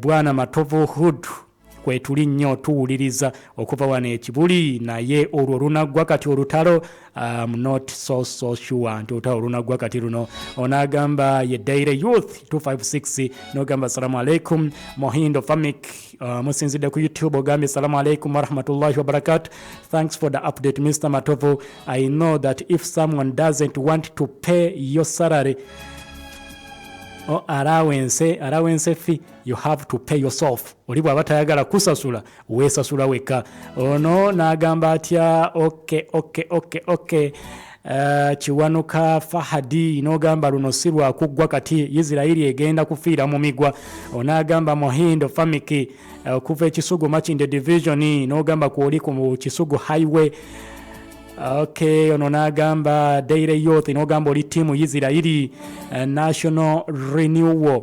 Bwana Matovu Hood kwetuli nnyo tuwuliriza okuva wano Ekibuli naye olwo lunagwa kati olutalo I'm not so sure nti olutalo lunagwa kati luno. Onagamba ye Daily Youth 256 nogamba assalamu alaikum. Mohindo Famik musinzidde ku YouTube ogambye assalamu alaikum wa rahmatullahi wa barakatuh. Thanks for the update Mr. Matovu. I know that if someone doesn't want to pay your salary or allowance fee, you have to pay yourself. Olibu abatayagala kusasula wesasula weka. Ono nagamba atya okay. Kiwanuka Fahadi nogamba luno sirwa kugwa kati Israeli egenda kufiira mu migwa. Onagamba Mohindo Famiki kuva Kisugu Machinde Division nogamba kuoli ku Kisugu Highway. Okay, ono nagamba Daily Youth nogamba oli timu Israeli National Renewal.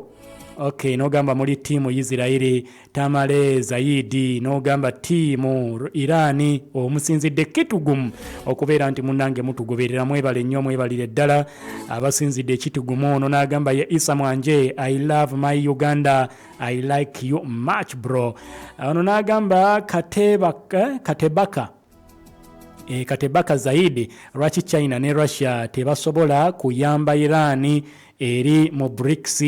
Okay, nogamba muri timu Israeli Tamale Zaidi nogamba timu Irani omusinzidde kitugumu okubeera nti munange mutugoberera mwebale nnyo mwebalire ddala abasinzidde kitugumu. Ono nagamba ye Isa Mwanje I love my Uganda, I like you much bro. Ono nagamba Katebaka zaidi lwaki China ne Russia tebasobola kuyamba Irani eri mu BRICS.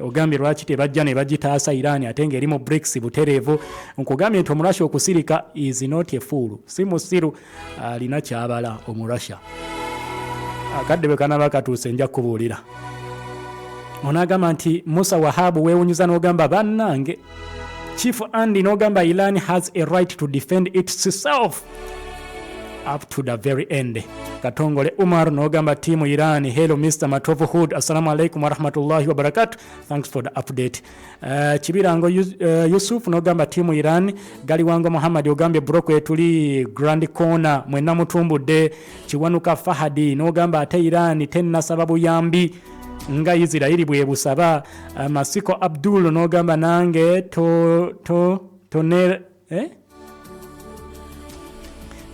Ogambye lwaki tebajja ne bagitaasa Irani ate ng'eri mu BRICS butereevu. Nkugambye nti omurasha okusirika is not a fool, si musiru alina kyabala omurasha. Akadde bwe kanaba katuuse nja kubuulira. Onagamba nti Musa Wahabu weewunyuza n'ogamba bannange Chief Andy n'ogamba Iran has a right to defend itself up to the very end. Katongole Umar nogamba timu Iran. Hello Mr. Matovu Hood, assalamu alaikum wa rahmatullahi wa barakatuh. Thanks for the update. Chibirango Yusuf nogamba timu Iran. Gali wango Muhammad ogambye broko etuli Grand Corner mwena mutumbudde. Kiwanuka Fahadi nogamba ate Iran tenna sababu yambi nga Israeli bwe busaba. Masiko Abdul nogamba nange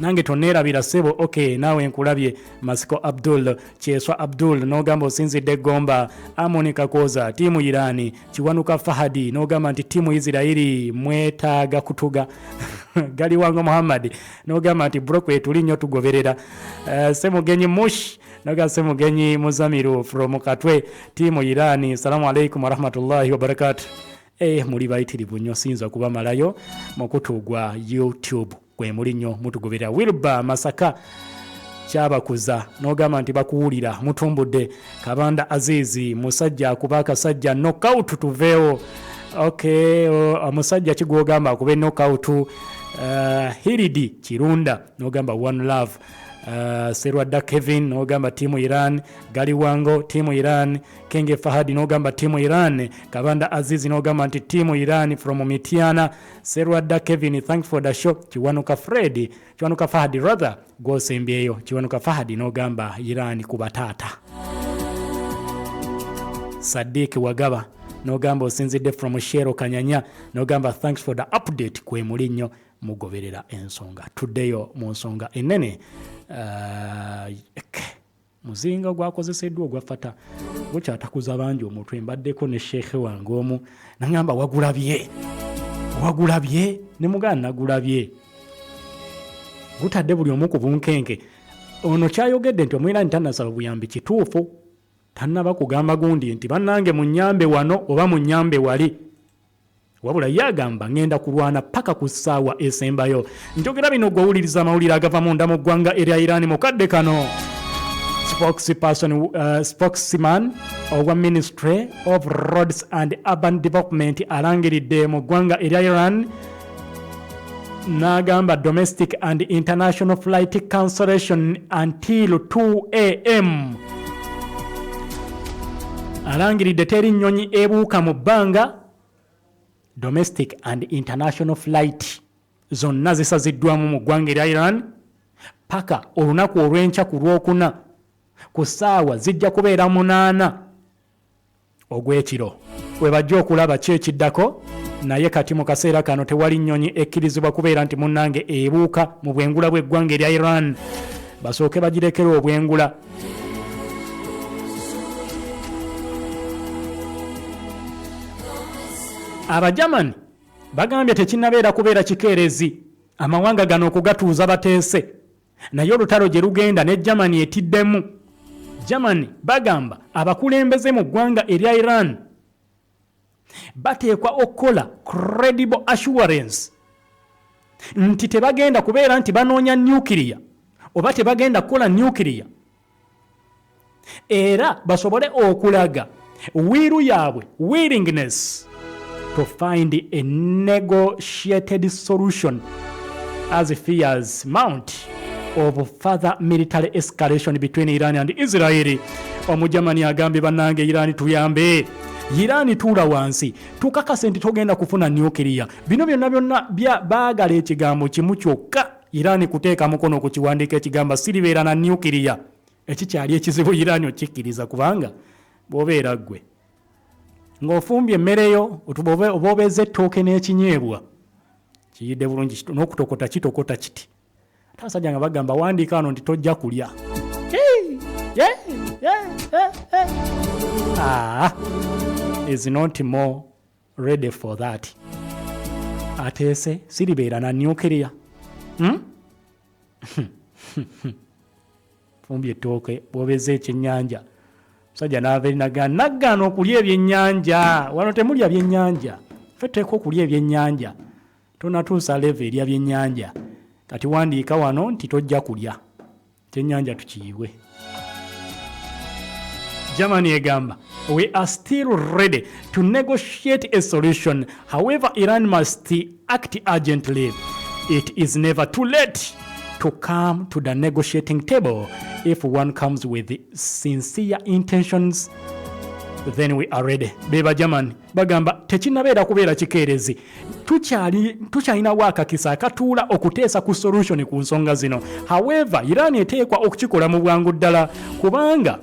nange tonerabira sebo. Okay, nawe nkulabye Masiko Abdul. Kyeswa Abdul nogamba osinzidde Gomba. Amoni Kakoza timu Irani. Kiwanuka Fahadi nogamba nti timu Israeli mwetaaga kutuga. Gali wango Muhammad nogamba nti broko etuli nnyo tugoberera. Semugenyi Mush nogamba Semugenyi Muzamiru from Katwe timu Irani. Assalamu alaikum wa rahmatullahi wa barakatuh. Muli bayitirivu nnyo sinza kuba malayo mu kutugwa YouTube kwe muli nnyo mutugoberera. Wilba Masaka kyabakuza nogamba nti bakuwulira mutumbudde. Kabanda Azizi musajja akuba akasajja knockout tuveewo. Okay, omusajja kigwogamba akube knockout. Hiridi Kirunda nogamba one love. Serwadda Kevin n'ogamba tiimu Iran, Gali Wango tiimu Iran, Kenge Fahadi n'ogamba tiimu Iran, Kabanda Azizi n'ogamba nti tiimu Iran from Mitiana. Serwadda Kevin, thanks for the show. Kiwanuka Fahadi rather gw'osembyeyo. Kiwanuka Fahadi n'ogamba Iran ku bataata. Sadiq Wagaba n'ogamba osinzidde from Shero Kanyanya n'ogamba thanks for the update kwe muli nnyo mugoberera ensonga. Tuddeyo mu nsonga ennene. Muzinga gwakozeseddwa ogwafata gukyatakuza bangi omutwe. Mbaddeko ne sheekhe wange omu nangamba wagulabye ne mugana nagulabye gutadde buli omu ku bunkenke. Ono kyayogedde nti omwirani tannasaba buyambi kituufu, tannaba kugamba gundi nti bannange munyambe wano oba munyambe wali, wabula yagamba ngenda kulwana paka ku ssaawa esembayo. Njogera bino gw'owuliriza amawulire agava munda mu ggwanga erya Iran mu kadde kano. Spokesman owa Ministry of Roads and Urban Development alangiridde mu ggwanga erya Iran n'agamba domestic and international flight cancellation until 2 a.m. alangiridde teri nnyonyi ebuuka mu bbanga. Domestic and international flight zonna zisaziddwamu mu ggwanga erya Iran paka olunaku olw'enkya ku Lwokuna ku ssaawa zijja kubeera 8 ogw'ekiro. We bajja okulaba kyekiddako, naye kati mu kaseera kano tewali nnyonyi ekkirizibwa kubeera nti munnange ebuuka mu bwengula bw'eggwanga erya Iran. Basooke bagirekera obwengula. Abajamani bagambye tekinnabeera kubeera kikeerezi amawanga gano okugatuuza bateese, naye olutalo gye lugenda ne Germany etiddemu. Germany bagamba abakulembeze mu ggwanga erya Iran bateekwa okukola credible assurance nti tebagenda kubeera nti banoonya nuclear oba tebagenda kukola nuclear, era basobole okulaga wiiru yaabwe, willingness to find a negotiated solution as fears mount of further military escalation between Iran and Israel. Omujamani agambye bannange Iran tuyambe, Iran tuula wansi tukakase nti togenda kufuna nuclear. Bino byonna baagala ekigambo kimu kyokka, Iran kuteeka mukono ku kiwandiiko ekigamba siribeera na nuclear. Ekikyali ekizibu Iran okikkiriza, kubanga bw'obeera ggwe ng'ofumbye emmereyo oboobeza ettooke n'ekinyeebwa kiyidde bulungi n'okutokota kitokota kiti. Abasajja nga bagamba wandiika wano nti tojja kulya. Is not more ready for that. Ateese siribeera na nuclear. Fumbye ettooke bw'obeza ekyennyanja. Musajja nagaana okulya ebyennyanja. Wano temulya byennyanja, ffe tuteekwa okulya ebyennyanja, tonatuusa leve erya byennyanja. Kati wandiika wano nti tojja kulya kyennyanja tukiyiwe. Germany egamba we are still ready to negotiate a solution, however Iran must act urgently. It is never too late to come to the negotiating table. If one comes with sincere intentions, then we are ready. Beba German bagamba tekinnabeera kubeera kikeerezi, tukyalinawo akakisa akatuula okuteesa ku solution ku nsonga zino. However Iran eteekwa okukikola mu bwangu ddala, kubanga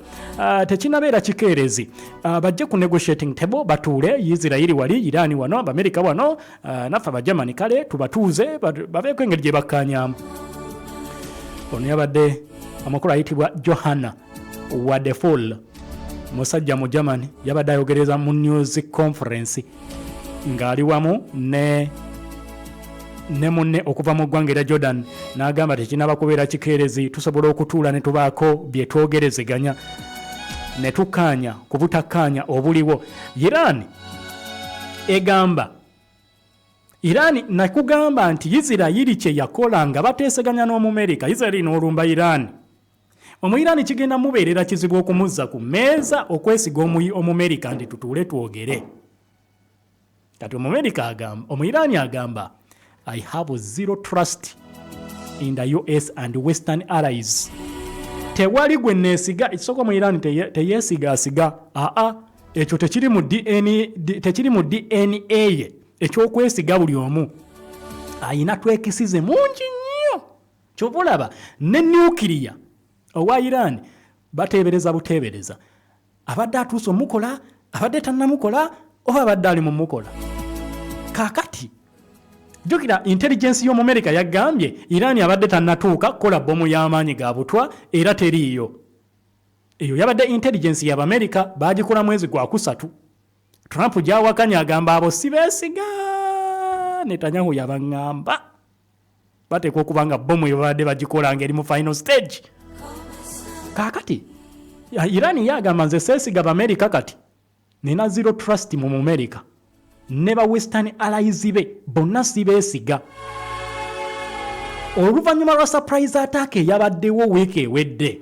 tekinnabeera kikeerezi. Bajje ku negotiating table batuule, Israel wali, Iran wano, America wano, naffe Abajamani kale tubatuuze babeeko engeri gye bakkaanyaamu. Ono yabadde amakulu ayitibwa Johanna Wadeful, musajja mu Germany, yabadde ayogereza mu news conference ng'ali wamu ne munne okuva mu ggwanga erya Jordan, n'agamba tekinaba kubeera kikeerezi, tusobola okutuula ne tubaako bye twogerezeganya ne tukkaanya ku butakkaanya obuliwo. Iran egamba, Iran nakugamba nti Israel kye yakola nga bateeseganya n'Omumerika, Israel n'olumba Iran. Omu-Iran kigenda mubeerera kizibu okumuzza ku mmeeza okwesiga Omumerika nti tutuule twogere. Kati Omu-Iran agamba I have zero trust in the US and Western allies. Tewali gwe neesiga ekisoko mu Iran teyeesigaasiga. Ekyo tekiri mu DNA ekyokwesiga buli omu. Ayina twekisize mungi nnyo. Kyobulaba ne nuclear owa Iran bateebereza buteebereza. Abadde atuuse omukola, abadde tannamukola, oba abadde ali mu mukola. Kaakati jukira intelligence y'omu America yagambye Iran abadde tannatuuka kukola bomu y'amaanyi ga butwa era teriiyo. Eyo yabadde intelligence y'Amerika baagikola mwezi gwa kusatu. Trump gyawakanya agamba abo si beesiga. Netanyahu yabaŋŋamba bateekwa okuba nga bomu yabadde bagikola ng'eri mu final stage. Kaakati Iran yagamba nze seesiga b'Amerika kati nina zero trust mu America. Ne ba Western allies be bonna si beesiga. Oluvannyuma lwa surprise attack eyabaddewo wiiki ewedde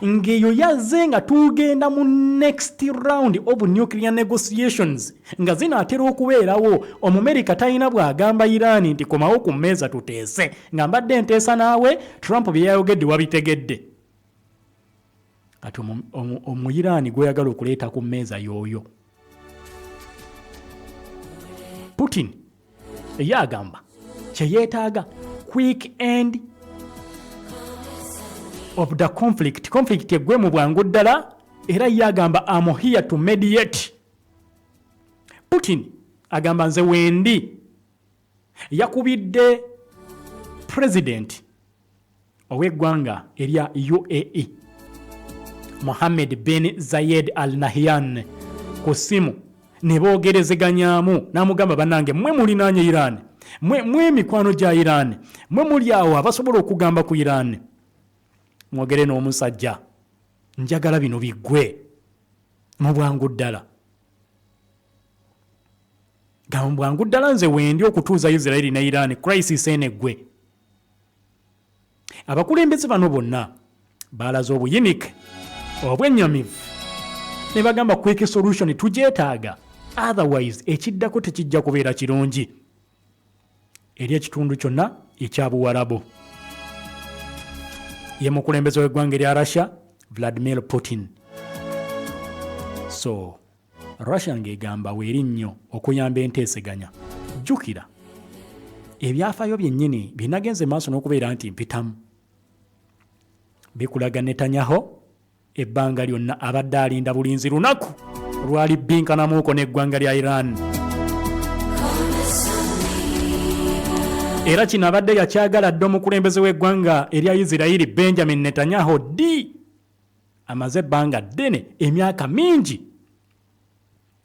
ng'eyo yazze nga tugenda mu next round of nuclear negotiations nga zinaatera okubeerawo. Omumerika talina bw'agamba Iran nti komawo ku mmeeza tuteese nga mbadde nteesa naawe Trump bye yayogedde wabitegedde. Kati Omuyiraani gweyagala okuleeta ku mmeeza y'oyo. Putin yagamba kye yeetaaga quick end of the conflict egwe mu bwangu ddala era yagamba I'm here to mediate. Putin agamba nze wendi. Yakubidde president ow'eggwanga erya UAE Mohammed bin Zayed Al Nahyan ku simu ne boogerezeganyaamu n'amugamba bannange mmwe mulinaanye Iran, mmwe emikwano gya Iran, mmwe muli awo abasobola okugamba ku Iran. Mwogere n'omusajja njagala bino biggwe mu bwangu ddala. Gamba mu bwangu ddala nze wendi okutuuza Israeli ne Iran crisis eneggwe. Abakulembeze bano bonna baalaze obuyinike obwennyamivu ne bagamba quick solution tugyetaaga, otherwise ekiddako tekijja kubeera kirungi eri ekitundu kyonna ekyabuwalabu. Ye mukulembeze w'eggwanga erya Russia Vladimir Putin. So Russia ng'egamba weeri nnyo okuyamba enteeseganya. Jjukira ebyafaayo byennyini binagenze maaso n'okubeera nti mpitamu bikulaga Netanyahu ebbanga lyonna abadde alinda bulinzi lunaku lwali binkanamuuko n'eggwanga lya Iran. Era kino abadde yakyagala dda omukulembeze w'eggwanga erya Isirairi Benjamin Netanyahu amaze ebbanga ddene emyaka mingi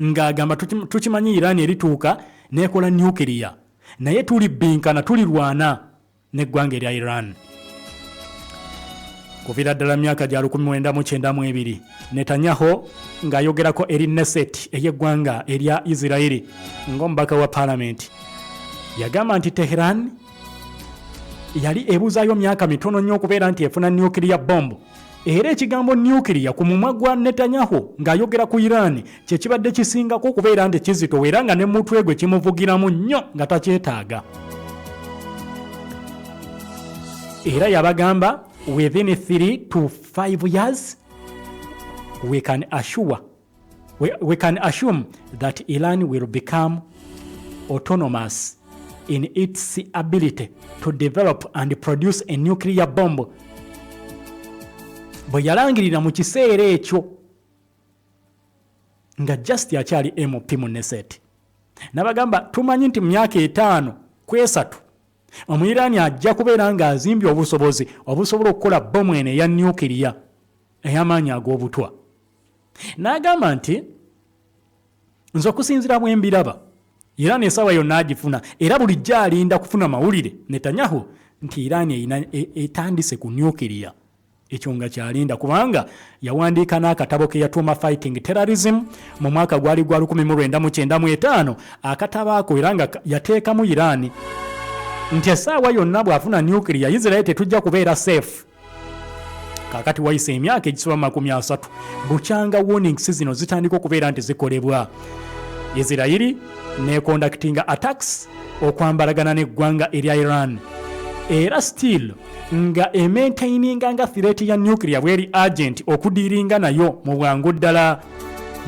ng'agamba tukimanyi Iran erituuka n'ekola nuclear naye tuli binkana tulirwana n'eggwanga erya Iran. Kuviira ddala myaka gya 1992 Netanyahu ng'ayogerako eri Knesset ey'eggwanga erya Isirairi ng'omubaka wa parliament yagamba nti Tehran yali ebuuzaayo myaka mitono nnyo okubeera nti efuna nuclear bomb era ekigambo nuclear ku mumwa gwa Netanyahu ng'ayogera ku Iran kye kibadde kisingako okubeera nti kizito era nga ne mutwe gwe kimuvugiramu nnyo nga takyetaaga. Era yabagamba within 3 to 5 years we can assume that Iran will become autonomous in its ability to develop and produce a nuclear bomb. Bwe yalangirira mu kiseera ekyo nga just yakyali MP mu Knesset n'abagamba tumanyi nti mu myaka 5 ku 3 Omuyiraani ajja kubeera ng'azimbye obusobozi obusobola okukola bomu eno eya nuclear ey'amaanyi ag'obutwa. N'agamba nti nze okusinziira bwe mbiraba Iran esaawa yonna agifuna era bulijjo alinda kufuna mawulire Netanyahu nti Iran etandise ku nuclear. Ekyo nga kyalinda kubanga yawandiika n'akatabo ke yatuuma Fighting Terrorism mu mwaka gwali gwa 1995 akatabo ako era nga yateekamu Iran nti essaawa yonna bw'afuna nuclear Israel tetujja kubeera safe. Kakati wayise emyaka egisoba 30 bukyanga warnings zino zitandika okubeera nti zikolebwa. Israel ne conducting attacks okwambalagana n'eggwanga erya Iran era still nga emaintaininga nga threat ya nuclear bweri agent okudiringa nayo mu bwangu ddala.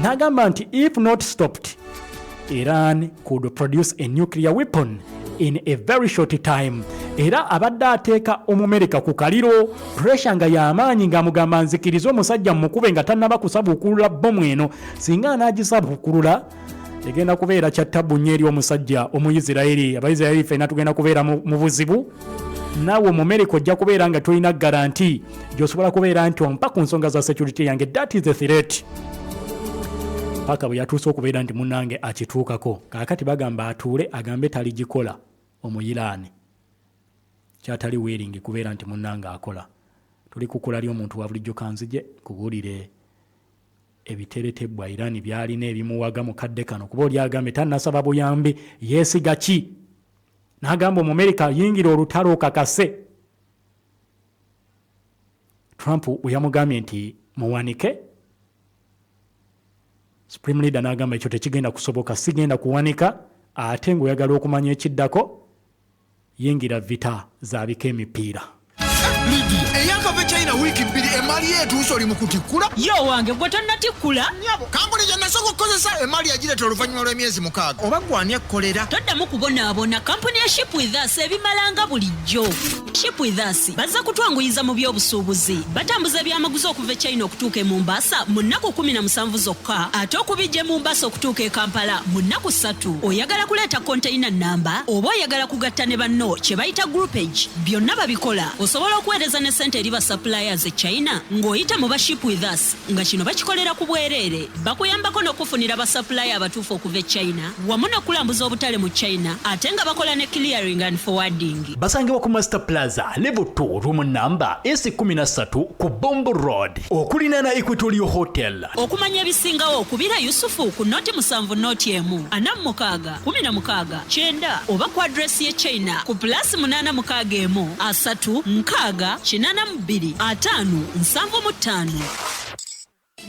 N'agamba nti if not stopped, Iran could produce a nuclear weapon in a very short time. Era abadde ateeka Omumerika ku kaliro, pressure nga y'amaanyi ng'amugamba nzikiriza omusajja mukube nga tannaba kusabukulula bomu eno, singa anaagisabukulula egenda kubeera kyattabu nnyo eri omusajja Omuyisirayiri. Abayisirayiri ffenna tugenda kubeera mu buzibu. Naawe Omumerika ojja kubeera nga tolina garanti gy'osobola kubeera nti ompa ku nsonga za security yange. That is the threat. Paka bwe yatuuse okubeera nti munnange akituukako. Kaakati bagamba atuule agambe taligikola Omuyiraani. Kyatali weeringi kubeera nti munnange akola. Tuli kukula lyo omuntu wa bulijjo kanzije kubuulire ebiteretebwa Iran byalina ebimuwaga mu kadde kano. Kuba oli agambe tannasaba buyambi yeesiga ki? N'agamba Omumerika yingira olutalo kakase. Trump bwe yamugambye nti muwanike, Supreme Leader n'agamba ekyo tekigenda kusoboka, sigenda kuwanika, ate ng'oyagala okumanya ekiddako yingira vita zaabika emipiira. eyakava China wiiki 2 emali yetuuse oli mu kutikkula. Yo wange gwe tonnatikkula. Kampuni gye nasooka okukozesa emali yagireeta oluvannyuma lw'emyezi 6. Oba gwani ekkolera? Toddamu kubonaabona. Kampuni ya Ship with Us ebimalanga bulijjo. Ship with Us bazza kutwanguyiza mu by'obusuubuzi. Batambuza byamaguzi okuva China okutuuka e Mombasa mu nnaku 17 zokka, ate okubijja Mombasa okutuuka e Kampala mu nnaku 3. Oyagala kuleeta container namba oba oyagala kugatta ne banno kye bayita groupage, byonna babikola. Osobola okuweereza ne sente eri ba suppliers e China ng'oyita mu ba Ship with Us, nga kino bakikolera ku bwereere. Bakuyambako n'okufunira ba supplier abatuufu okuva e China wamu n'okulambuza obutale mu China, ate nga bakola ne clearing and forwarding. Basangibwa ku Master Plaza level 2 room number S13 ku Bombo Road okulina na Equatorial Hotel. Okumanya ebisingawo okubira Yusufu ku noti 7 noti emu 46 16 9 oba ku address ye China ku +861 3 6 82 5 75.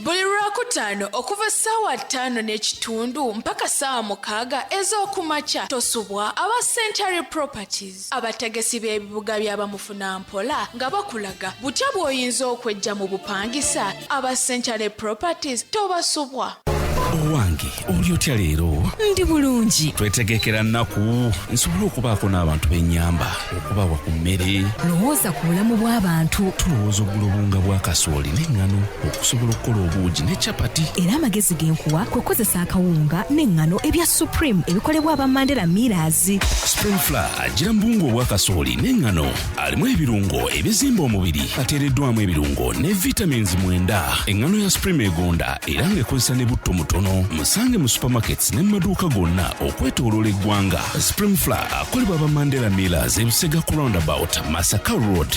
Buli Lwakutaano okuva ssaawa 5:30 mpaka ssaawa 6 ez'okumakya tosubwa aba Century Properties abategesi b'ebibuga by'abamufuna mpola nga bakulaga butya bw'oyinza okwejja mu bupangisa. Aba Century Properties tobasubwa. Owange oli otya leero? Ndi bulungi. Twetegekera nnaku nsobola okubaako n'abantu b'ennyamba okubawa ku mmere. Lowooza ku bulamu bw'abantu. Tulowooza ogula obunga bwa kasooli n'eŋŋano okusobola okukola obuugi ne capati. Era amagezi genkuwa kwe kukozesa akawunga n'eŋŋano ebya Supreme ebikolebwa aba Mandela Millers. Supreme Flour gira mu buwunga obwa kasooli n'eŋŋano alimu ebirungo ebizimba omubiri, ateereddwamu ebirungo ne vitamins 9. Eŋŋano ya Supreme egonda era ng'ekozesa ne butto mutono. Musange mu supermarkets ne maduuka gonna okwetooloola eggwanga. Supreme Flour akolebwa aba Mandela Millers ebisega ku roundabout Masaka Road.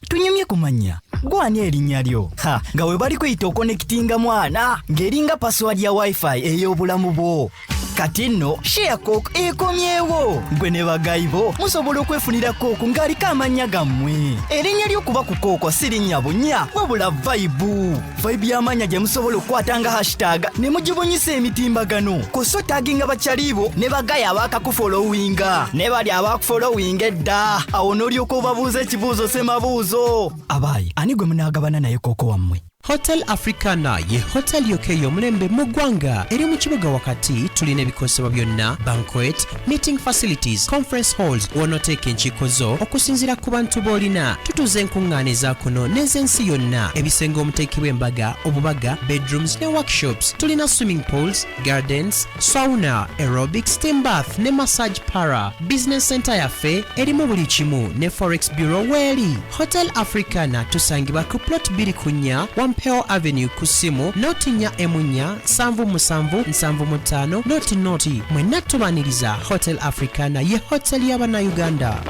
Tunyumye kumanya gwani erinnya lyo nga we bali kuyita okonekitinga mwana ng'eringa password ya wifi ey'obulamu bwo. Kati nno share coke ekomyewo gwe ne bagayi bo musobola okwefunira coke ng'aliko amannya gammwe. Erinnya ly'okuba ku coke si linnya bunya wabula vibe y'amannya gye musobola okukwatanga hashtag ne mugibunyisa emitimbagano kuso taginga bakyalibo ne bagayi abaakakufolowinga ne bali abaakufolowinga edda awo n'olyoka obabuuza ekibuuzo semabuuzo. Abayi ani gwe munaagabana naye coke wammwe? Hotel Africana ye hotel yokeyo mulembe mu ggwanga eri mu kibuga wakati. Tulina ebikosebwa byonna, banquet, meeting facilities, conference halls w'onooteeka enkiiko zo okusinziira ku bantu b'olina. Tutuuza enkuŋŋaana eza kuno n'ez'ensi yonna, ebisenge omuteekebwa embaga, obubaga, bedrooms ne workshops. Tulina swimming pools, gardens, sauna, aerobics, steam bath ne massage para. Business center yaffe erimu buli kimu ne forex bureau weeri. Hotel Africana tusangibwa ku plot 2 Wampeo Avenue kusimu notinya emunya 7775 noti mwenna tubaniriza. Hotel Africana ye hotel y'abana Uganda.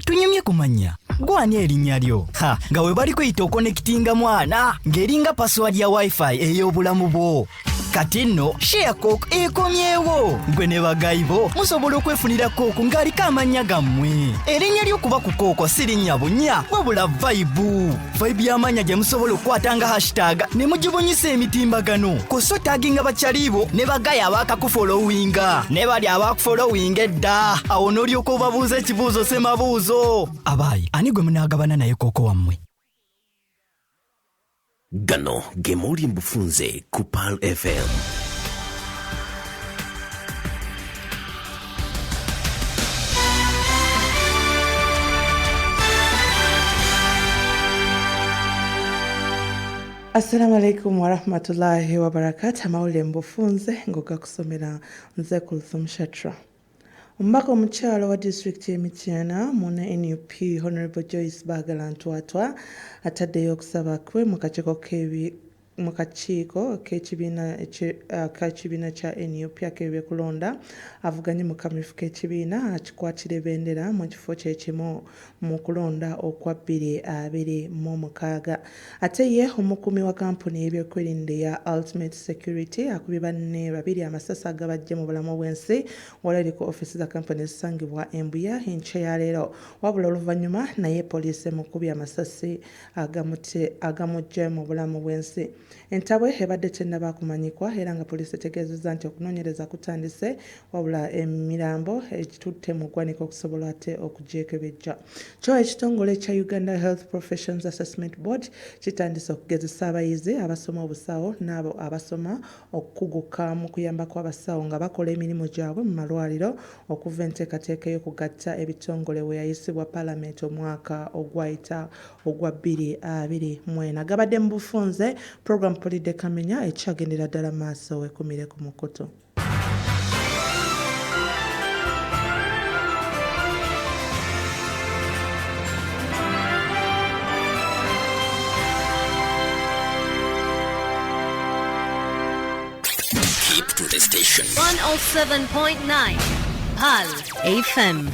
Tunyumye kumanya gwani erinnya lyo nga we bali kuyita okonekitinga mwana ng'eringa password ya wifi ey'obulamu bwo. kati nno share coke ekomyewo gwe ne bagayibo musobola okwefunira coke ng'aliko amannya gammwe erinnya ly'okuba ku coke si linnya bunya wabula vibe y'amannya gye musobola okukwata nga hashtag ne mugibunyisa emitimbagano koso taginga bakyalibo ne bagaya abakakufolowinga ne bali abakufolowinga edda awo n'olyoka obabuuza ekibuuzo semabuuzo abaayi ani gwe munaagabana naye coke wammwe Gano gemuli mbufunze ku Pal FM. Assalamu alaikum wa rahmatullahi wa barakatuh. Amawulire mbufunze ngoga kusomera nze Kulthum Shatra. Omubaka omukyalo wa disitulikiti y'Emityana mu NUP Honorable Joyce Baagala Ntwatwa ataddeyo okusaba kwe mu kakiiko k'ekibiina kya NUP ak'ebye kulonda avuganye mu kamyufu k'ekibiina akikwatira ebendera mu kifo kyekimu mu kulonda okwa 2026. Ate ye omukuumi wa kampuni y'ebyokwerinda ya Ultimate Security akubye banne babiri amasasi agabajje mu bulamu bw'ensi wali ku ofisi za kampuni ezisangibwa Embuya enkya ya leero wabula oluvannyuma naye poliisi emukubye amasasi agamujje mu bulamu bw'ensi. Entabwe ebadde tennaba kumanyikwa era nga poliisi etegeezezza nti okunoonyereza kutandise wabula emirambo ekitutte mu ggwanika okusobola ate okugyekebejja. Kyo ekitongole kya Uganda Health Professions Assessment Board kitandise okugezesa abayizi abasoma obusawo n'abo abasoma okukuguka mu kuyambako abasawo nga bakola emirimu gyabwe mu malwaliro okuva enteekateeka y'okugatta ebitongole we yayisibwa Paalamenti omwaka ogwayita ogwa 2024. Gabadde mu bufunze program MPULIDDE KAMENYA ekyagendera ddala maaso wekumire ku mukutu. Keep to the station. 107.9 PAL FM.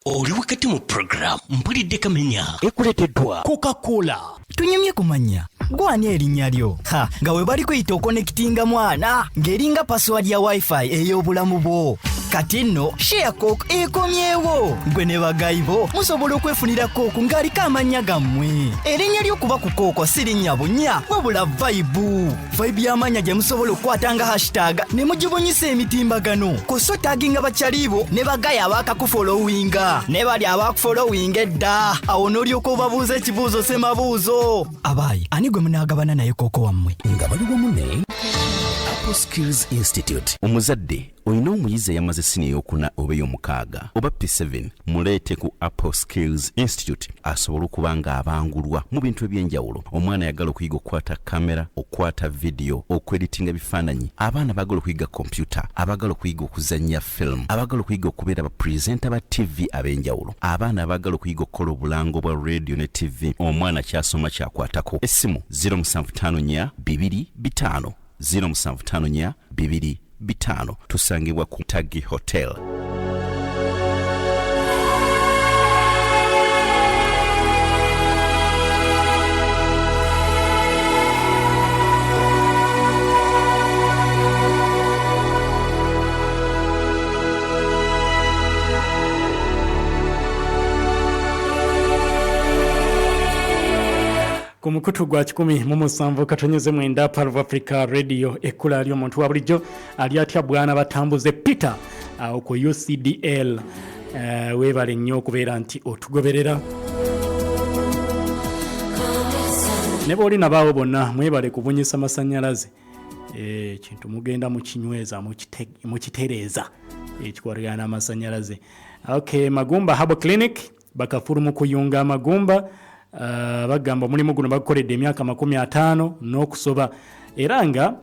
Oli wakati mu program MPULIDDE KAMENYA ekuleteddwa Coca-Cola. Tunyumye kumanya gwani erinnya lyo nga we bali kweyita okonekitinga mwana ng'eringa password ya wifi ey'obulamu bwo kati nno share coke ekomyewo gwe ne bagayibo musobola okwefunira coke ng'aliko amannya gammwe erinnya ly'okuba ku coke si linnya bunya wabula vibe y'amannya gye musobola okukwata nga hashtag ne mugibunyisa emitimbagano koso taginga bakyalibo ne bagaya abakakufolowinga ne bali abakufolowinga edda awo n'olyoka obabuuza ekibuuzo semabuuzo abaayi ani gwe munaagabana naye coke wammwe nga bali wamu ne Apple Skills Institute. Omuzadde olina omuyizi eyamaze sini ey'okuna oba ey'omukaaga oba P7 muleete ku Apple Skills Institute asobola okuba nga abangulwa mu bintu eby'enjawulo. Omwana ayagala okuyiga okukwata kamera, okukwata video, okweditinga bifaananyi, abaana baagala okuyiga kompyuta, abaagala okuyiga okuzannya film, abaagala okuyiga okubeera abapresenta ba TV ab'enjawulo, abaana abaagala okuyiga okukola obulango bwa radio ne TV. Omwana kyasoma kyakwatako. Essimu 0754 225 0754 225 tusangibwa ku Tagi Hotel. ku mukutu gwa 17 katonyeze mwenda Pal of Africa Radio ekula ali omuntu wa bulijjo ali atya bwana batambuze Peter ku UCDL webale nnyo okubeera nti otugoberera ne boli nabaawo bonna mwebale kubunyisa masannyalaze kintu mugenda mu kinyweza mu kitereeza ekikwatagana amasannyalaze. Okay, Magumba Herbal Clinic bakafuru mu kuyunga Magumba bagamba mulimu guno bakoledde emyaka 50 n'okusoba era nga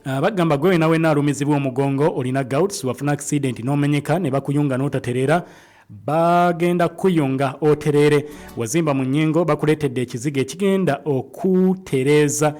bagamba gwe nawe naalumizibwa omugongo olina gouts wafuna accident n'omenyeka ne bakuyunga n'otaterera bagenda kuyunga oterere wazimba mu nnyingo bakuleetedde ekizigo ekigenda okutereeza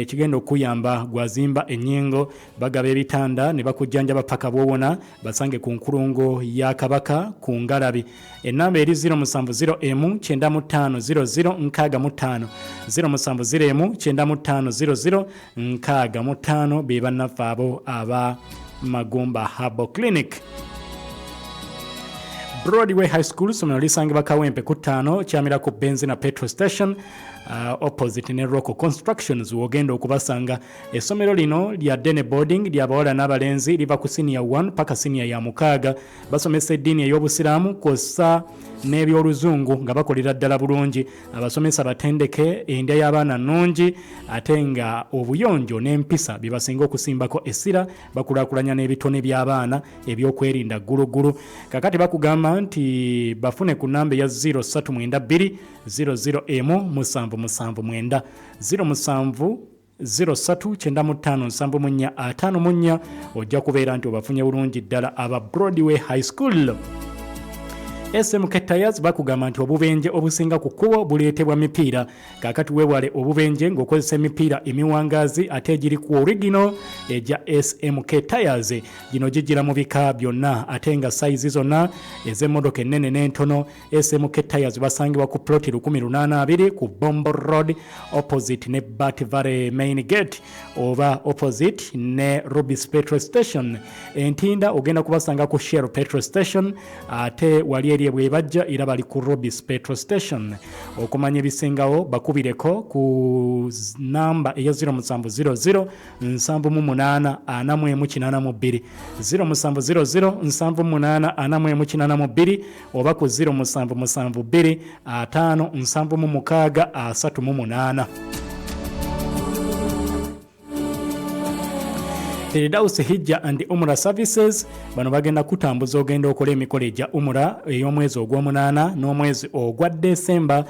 kigenda okuyamba gwazimba ennyingo bagaba ebitanda ne bakujjanjaba paka bwowona basange ku nkulungo ya kabaka ku ngalabi. Ennamba eri 070M950065 070M950065 be bannaffe abo aba Magumba Herbal Clinic. Broadway High School somero lisangibwa Kawempe ku 5 kyamira ku Benzina petrol station opposite ne Rocco Constructions wogenda okubasanga. Essomero lino lya Dene Boarding lya bawala n'abalenzi liva ku senior 1 paka senior ya 6 basomesa eddiini ey'obusiraamu kossa n'ebyoluzungu nga bakolera ddala bulungi. Abasomesa batendeke endya y'abaana nnungi ate nga obuyonjo n'empisa bye basinga okusimbako essira bakulaakulanya n'ebitone by'abaana ebyokwerinda ggulugulu. Kakati bakugamba nti bafune ku nnamba ya 0392 00M779 0703955454 ojja kubeera nti obafunye bulungi ddala aba Broadway High School. SMK Tires bakugamba nti obubenje obusinga ku kkubo buleetebwa mipiira. Kakati weewale obubenje ng'okozesa emipiira emiwangazi ate egiri ku original eja SMK Tires. Gino gigira mu bika byonna ate nga sayizi zonna ez'emmotoka ennene n'entono. SMK Tires basangibwa ku ploti 182 ku Bombo Road opposite ne Bat Valley Main Gate oba opposite ne Rubis Petrol Station. Entinda ogenda kubasanga ku Shell Petrol Station ate wali bwe bajja era bali ku Robis Petrol Station. Okumanya ebisingawo bakubireko ku namba eya 0700 78442 0700 oba ku 0772 57638. Firdaus Hijja and Umrah Services bano bagenda kutambuza ogenda okola emikolo egya Umrah ey'omwezi ogw'omunaana n'omwezi ogwa Desemba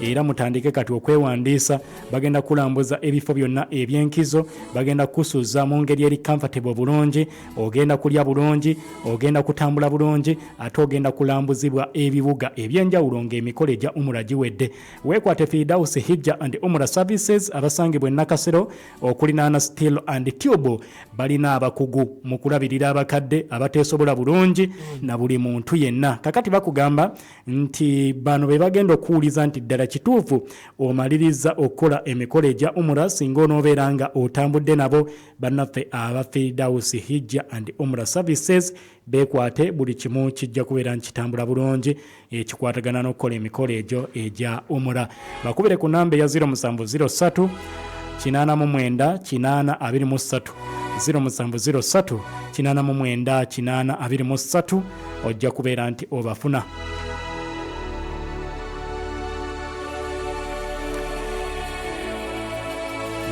era mutandike kati okwewandiisa. Bagenda kulambuza ebifo byonna eby'enkizo, bagenda kusuza mu ngeri eri comfortable bulungi, ogenda kulya bulungi, ogenda kutambula bulungi ate ogenda kulambuzibwa ebibuga ebyenjawulo ng'emikolo egya Umrah giwedde. Weekwate Firdaus Hijja and Umrah Services abasangibwa e Nakasero okulinaana Steel and Tube balina abakugu mu kulabirira abakadde abateesobola bulungi na buli muntu yenna. Kakati bakugamba nti bano be bagenda okuwuliza nti ddala kituufu omaliriza okukola emikolo egya Umrah singa onoobeera nga otambudde nabo. Bannaffe aba Firdaus Hijja and Umrah Services beekwate buli kimu kijja kubeera nkitambula bulungi ekikwatagana n'okukola emikolo egyo egya Umrah. Bakubire ku namba eya 0703 89 823 0703 89 823 ojja kubeera nti obafuna.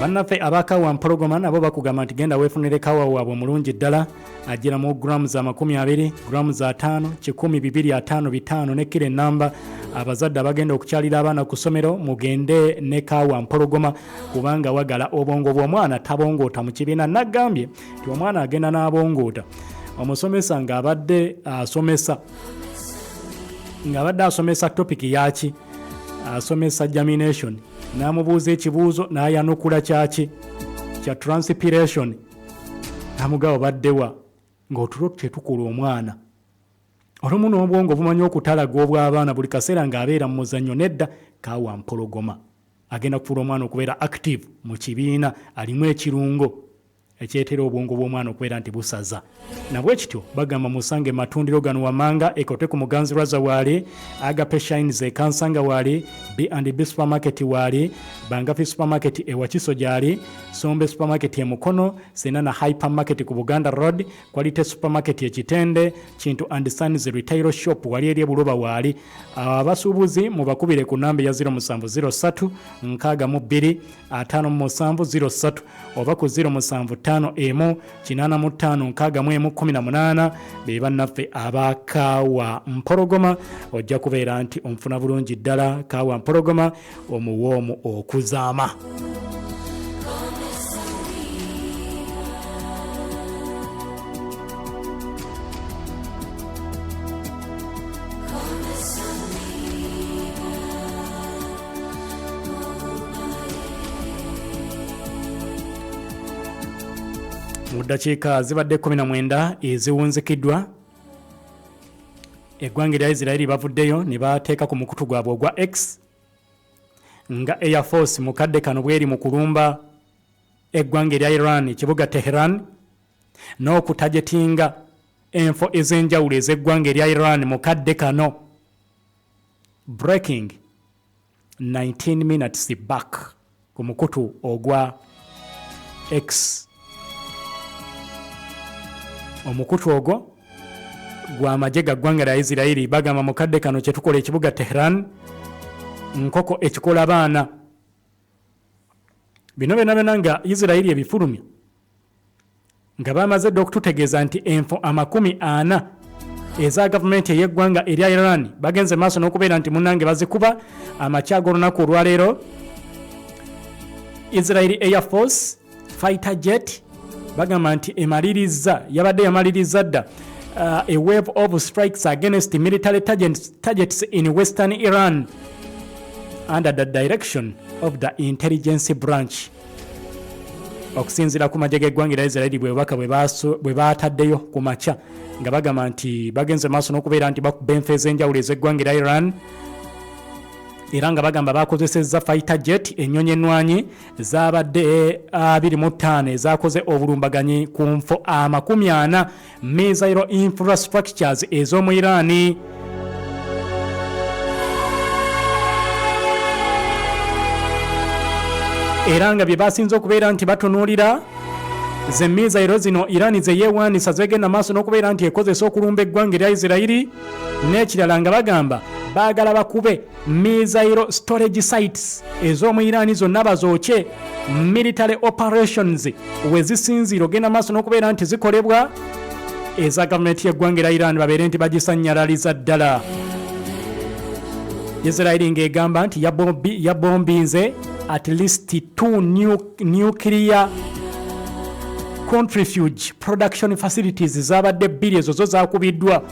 Bannaffe abakawa mpologoma nabo bakugamba nti genda weefunire kawa waabwe mulungi ddala agira mu grams 20 grams 5 1,255 ne kilo ennamba. Abazadde abagenda okukyalira abaana ku ssomero mugende ne kawa mpologoma kubanga wagala obwongo bw'omwana tabongoota mu kibiina. Nagambye nti omwana agenda n'abongoota omusomesa ng'abadde asomesa topic yaki asomesa germination n'amubuuza ekibuuzo n'ayanukula kyaki kya transpiration amugawo baddewa ng'otulo tetukula omwana olumu n'obwongo bumanyi okutalaga obw'abaana buli kaseera ng'abeera mu muzannyo. Nedda kawa mpologoma agenda kufuula omwana okubeera active mu kibiina alimu ekirungo ekyetera obwongo bw'omwana okubeera nti busaza. Nabwe kityo bagamba musange matundiro gano Wamanga ekote ku Muganzi Raza wali Agape Shines ekansanga wali B&B supermarket wali Bangafi supermarket ewakiso gyali Sombe supermarket emukono Senana hypermarket ku Buganda Road Quality supermarket ekitende Kintu and Sons retail shop wali eri Buloba wali. Abasuubuzi mubakubire ku namba ya 0703 62 5703 oba ku 075 85 be bannaffe abakawa mpologoma ojja kubeera nti omufuna bulungi ddala kawa mpologoma omuwoomu okuzaama. mu ddakiika zibadde 19 eziwunzikiddwa eggwanga lya Israeli bavuddeyo ne bateeka ku mukutu gwabwe ogwa X nga Air Force mukadde kano bweri mu kulumba eggwanga lya Iran ekibuga Tehran n'okutajetinga enfo ez'enjawulo ez'eggwanga lya Iran mukadde kano. Breaking 19 minutes back ku mukutu ogwa X. Omukutu ogwo gw'amagye ga ggwanga lya Israeli bagamba mukadde kano kye tukola ekibuga Tehran nkoko ekikola baana. Bino byonna nga Israeli ebifulumya nga bamaze dde okututegeeza nti enfo 40 eza gavumenti ey'eggwanga erya Iran bagenze maaso n'okubeera nti munnange bazikuba amakyago olunaku olwaleero. Israeli Air Force fighter jet bagamba nti yabadde yamaliriza dda a wave of strikes against military targets in western Iran under the direction of the intelligence branch. Okusinziira ku magye g'eggwanga lya Israeli bwebaka bwe baataddeyo ku makya nga bagamba nti bagenze maaso n'okubeera nti bakuba enfo ez'enjawulo ez'eggwanga lya Iran era nga bagamba bakozesezza fighter jet ennyonyi ennwanyi zaabadde 25 ezakoze obulumbaganyi ku nfo 40 missile infrastructures ez'omu Iran. Era nga bye basinze okubeera nti batunuulira ze missile zino Iran ze yeewaanisa zegenda maaso n'okubeera nti ekozesa okulumba eggwanga erya Israeli n'ekirala nga bagamba baagala bakube missile storage sites ez'omu Iran zonna bazooke military operations we zisinziira ogenda maaso n'okubeera nti zikolebwa eza gavumenti y'eggwanga erya Iran babeere nti bagisanyalaliza ddala. Israeli ng'egamba nti yabombinze at least 2 nuclear centrifuge production facilities zabadde 2 ezo zo zakubiddwa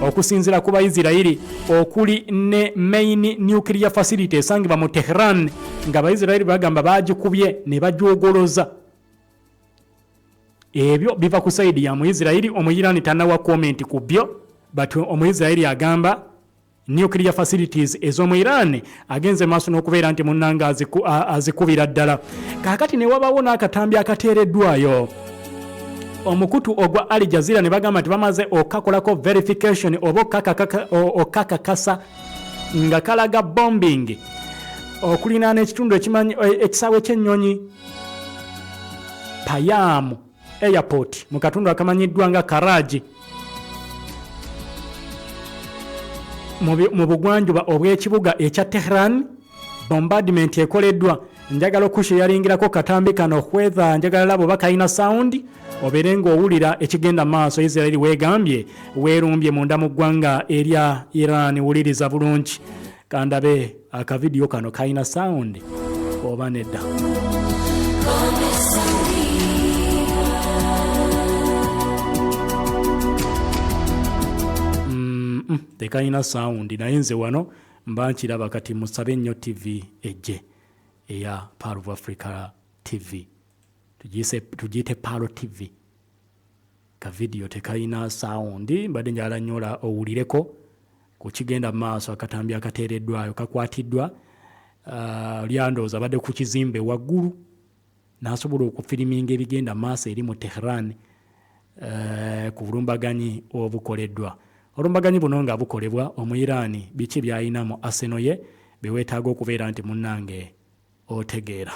okusinziira ku Baisirairi okuli ne main nuclear facility esangibwa mu Tehran nga Baisirairi bagamba bagikubye ne bajogoloza. Ebyo biva ku side ya Muisirairi, Omuyirani tanawa comment ku byo but Omuisirairi agamba nuclear facilities ez'omu Iran agenze maaso n'okubeera nti munnanga azikubira ddala. Kaakati ne wabawo n'akatambi akateereddwayo omukutu ogwa Al Jazeera ne bagamba nti bamaze okakolako verification oba okakakasa nga kalaga bombing okulinaana ekitundu ekisaawe ky'ennyonyi Payam airport mu katundu akamanyiddwa nga Karaji mu bugwanjuba obw'ekibuga ekya Tehran. Bombardment ekoleddwa. Njagala okusheyalingirako katambi kano whether njagala labo bakalina sound obeere ng'owulira ekigenda maaso. Israeli weegambye weerumbye munda mu ggwanga erya Iran. Wuliriza bulungi kandabe akavidiyo kano kalina sound oba nedda. Tekalina sound naye nze wano mba nkiraba kati musabe nnyo TV ejje eya Pearl of Africa TV tugiyite Pearl TV. Ka video tekalina sound mbadde njala nnyola owulireko ku kigenda maaso akatambi akateereddwayo kakwatiddwa lyandooza badde ku kizimbe waggulu n'asobola okufiriminga ebigenda maaso eri mu Tehran ku bulumbaganyi obukoleddwa. Olumbaganyi buno nga bukolebwa Omuyirani biki byayina mu aseno ye beweetaaga okubeera nti munnange otegeera.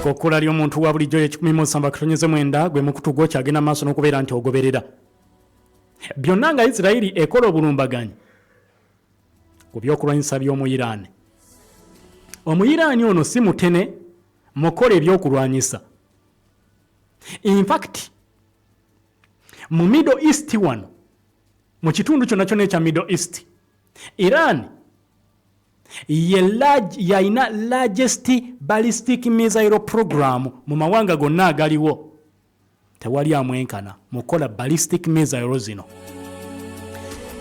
Kokola ly'omuntu wa bulijjo ye179 gwe mukutu gwo kyagenda maaso n'okubeera nti ogoberera. Byonna nga Isirayiri ekola obulumbaganyi ku byokulwanyisa by'Omuyiraani. Omuyiraani ono si mutene mukola ebyokulwanyisa. In fact mu Middle East wano mu kitundu kyonna kyonna ekya Middle East, Iran yalina largest ballistic missile program mu mawanga gonna agaliwo. Tewali amwenkana mukola ballistic missile zino.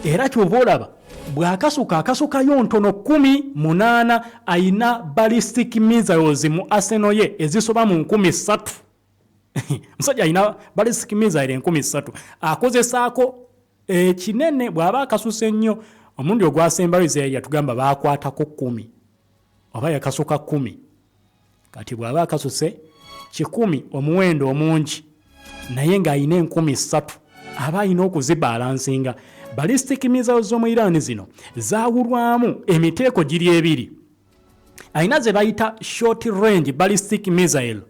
Era kyova olaba bw'akasukayo ntono 18 ayina ballistic missiles mu arsenal ye ezisoba mu 3,000. Musajja ayina ballistic missile 3,000 akozesaako kinene. Bw'aba akasuse nnyo omundi ogwasembayo ze yatugamba baakwatako 10 oba yakasuka 10. Kati bw'aba akasuse 100 omuwendo omungi naye ng'ayina 3,000 aba ayina okuzibalansinga. Ballistic missiles z'omu Iran zino zaawulwamu emiteeko giri ebiri. Ayina ze bayita short range ballistic missile,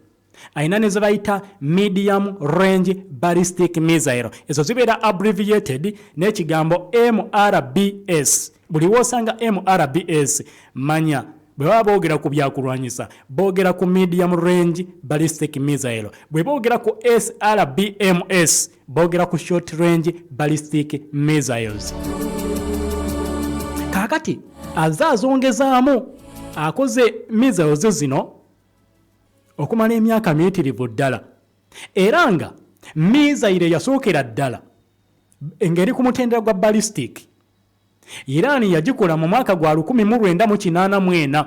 ayina ne ze bayita medium range ballistic missile. Ezo zibeera abbreviated n'ekigambo MRBS. Buli wosanga MRBS manya bwe baba boogera ku byakulwanyisa boogera ku medium range ballistic missile, bwe boogera ku SRBMS boogera ku short range ballistic missiles. Kakati azongezaamu akoze missiles zino okumala emyaka miyitirivu ddala, era nga missile yasookera ddala engeri ku mutendera gwa ballistic Iran yagikola mu mwaka gwa 1984.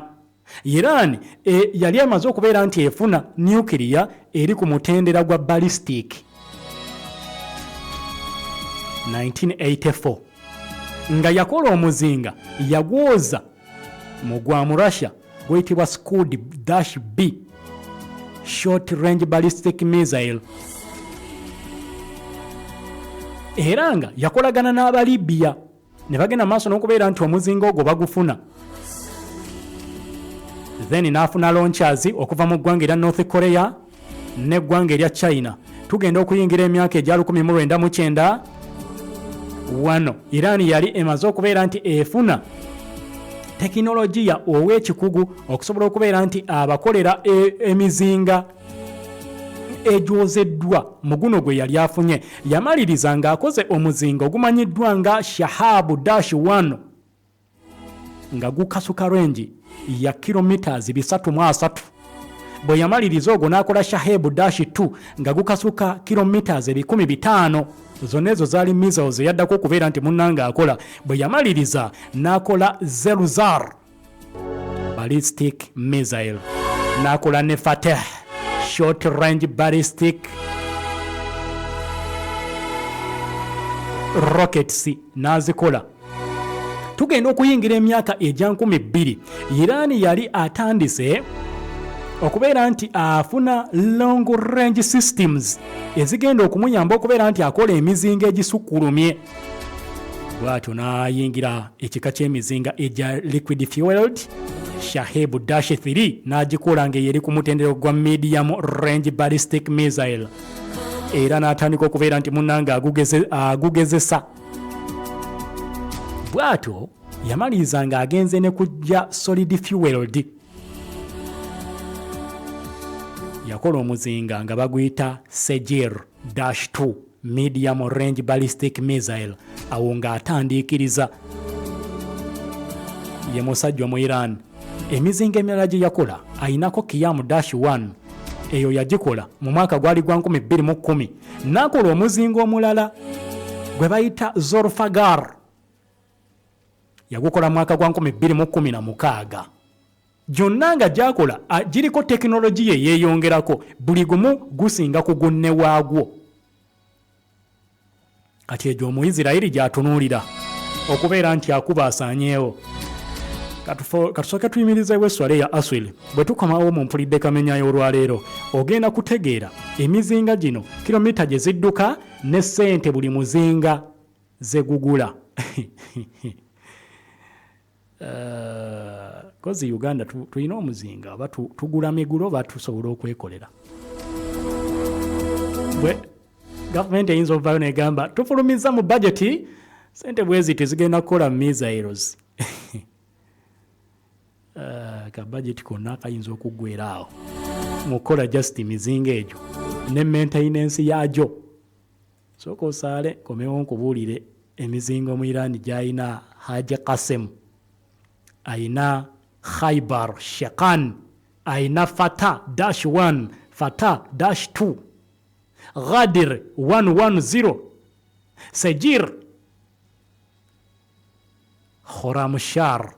Iran yali amaze okubeera nti efuna nuclear eri ku mutendera gwa ballistic 1984 nga yakola omuzinga yagwoza mu gwa mu Russia gwitibwa Scud-B short range ballistic missile. Era nga yakolagana n'aba Libya ne bagenda maaso n'okubeera nti omuzinga ogwo bagufuna. Then n'afuna launchers okuva mu ggwanga erya North Korea n'eggwanga erya China. Tugenda okuyingira emyaka egya 1990 wano Iran yali emaze okubeera nti efuna tekinologiya ow'ekikugu okusobola okubeera nti abakolera emizinga egyozeddwa mu guno gwe yali afunye. Yamaliriza ng'akoze omuzinga ogumanyiddwa nga Shahab-1 nga gukasuka range ya kilometers 303. Bwe yamaliriza ogwo n'akola Shahab-2 nga gukasuka kilometers 500. Zonna ezo zaali missiles yaddako okubeera nti munnanga akola. Bwe yamaliriza n'akola Zelzar ballistic missile, n'akola ne Fateh short range ballistic rockets n'azikola. Tugenda okuyingira emyaka egya 2000 Iran yali atandise okubeera nti afuna long range systems ezigenda okumuyamba okubeera nti akola emizinga egisukkulumye. Bw'atyo n'ayingira ekika ky'emizinga egya liquid fueled Shahab-3 n'agikola ng'eri ku mutendero gwa medium range ballistic missile. Era n'atandika okubeera nti munnanga agugezesa. Bw'atyo yamaliriza ng'agenze ne kujja solid fueled. Yakola omuzinga nga baguyita Sejir-2 medium range ballistic missile. Awo ng'atandiikiriza. Ye musajja mu Iran. Emizinga emirala gye yakola ayinako Qiyam-1 eyo yagikola mu mwaka gwali gwa 2010. N'akola omuzinga omulala gwe bayita Zulfagar yagukola mu mwaka gwa 2016. Gyonna nga gyakola giriko tekinologiya eyeeyongerako, buli gumu gusinga ku gunne waagwo. Kati egyo Omuyisirayiri gy'atunuulira okubeera nti akuba asaanyeewo. Katusooke tuyimirizeewo esswala ya aswili. Bwe tukomawo mu mpulidde kamenya y'olwaleero ogenda kutegeera emizinga gino kilomita gye zidduka ne ssente buli muzinga ze gugula. Kozi Uganda tulina omuzinga oba tugula migulo oba tusobola okwekolera. Bwe gavumenti eyinza ovaayo negamba tufulumiza mu budgeti ssente bwezi tezigenda kukola missiles. Ka budget konna kayinza okuggwera awo. mukola just mizinga egyo ne maintenance yaagyo. Sooka osaale komewo nkubuulire emizingo mu Iran gy'ayina Haji Qasem, ayina Khaybar Shekan, ayina Fatah-1, Fatah-2, Ghadir 110, Sejir, Khoramshar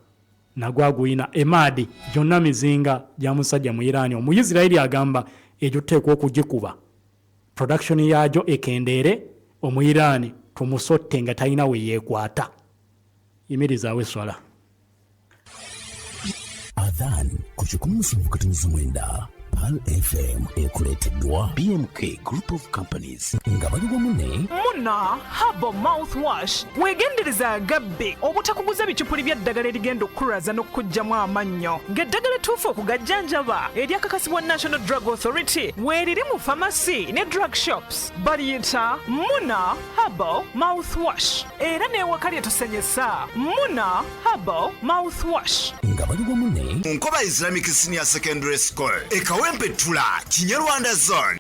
nagwaguyina Emadi, gyonna mizinga gya musajja mu Iran. Omuyisirayiri agamba egyo tuteekwa okugikuba, production yaagyo ekendeere, Omuyirani tumusotte nga talina we yeekwata. Yimirizaawo esswala. Adhan ku 17:9 PAL FM ekuleeteddwa BMK Group of Companies nga bali wamu ne Muna Herbal Mouthwash weegendereza agabbe obutakuguza bicupuli bya ddagala erigenda okukulaza n'okugyamu amannyo ng'eddagala ettuufu okugajjanjaba eryakakasibwa National Drug Authority weeriri mu pharmacy ne drug shops baliyita Muna Herbal Mouthwash era n'ewaka lyetusenyesa Muna Herbal Mouthwash nga bali wamu ne Nkoba Islamic Senior Secondary School Ekawempe Tula Kinyarwanda Zone.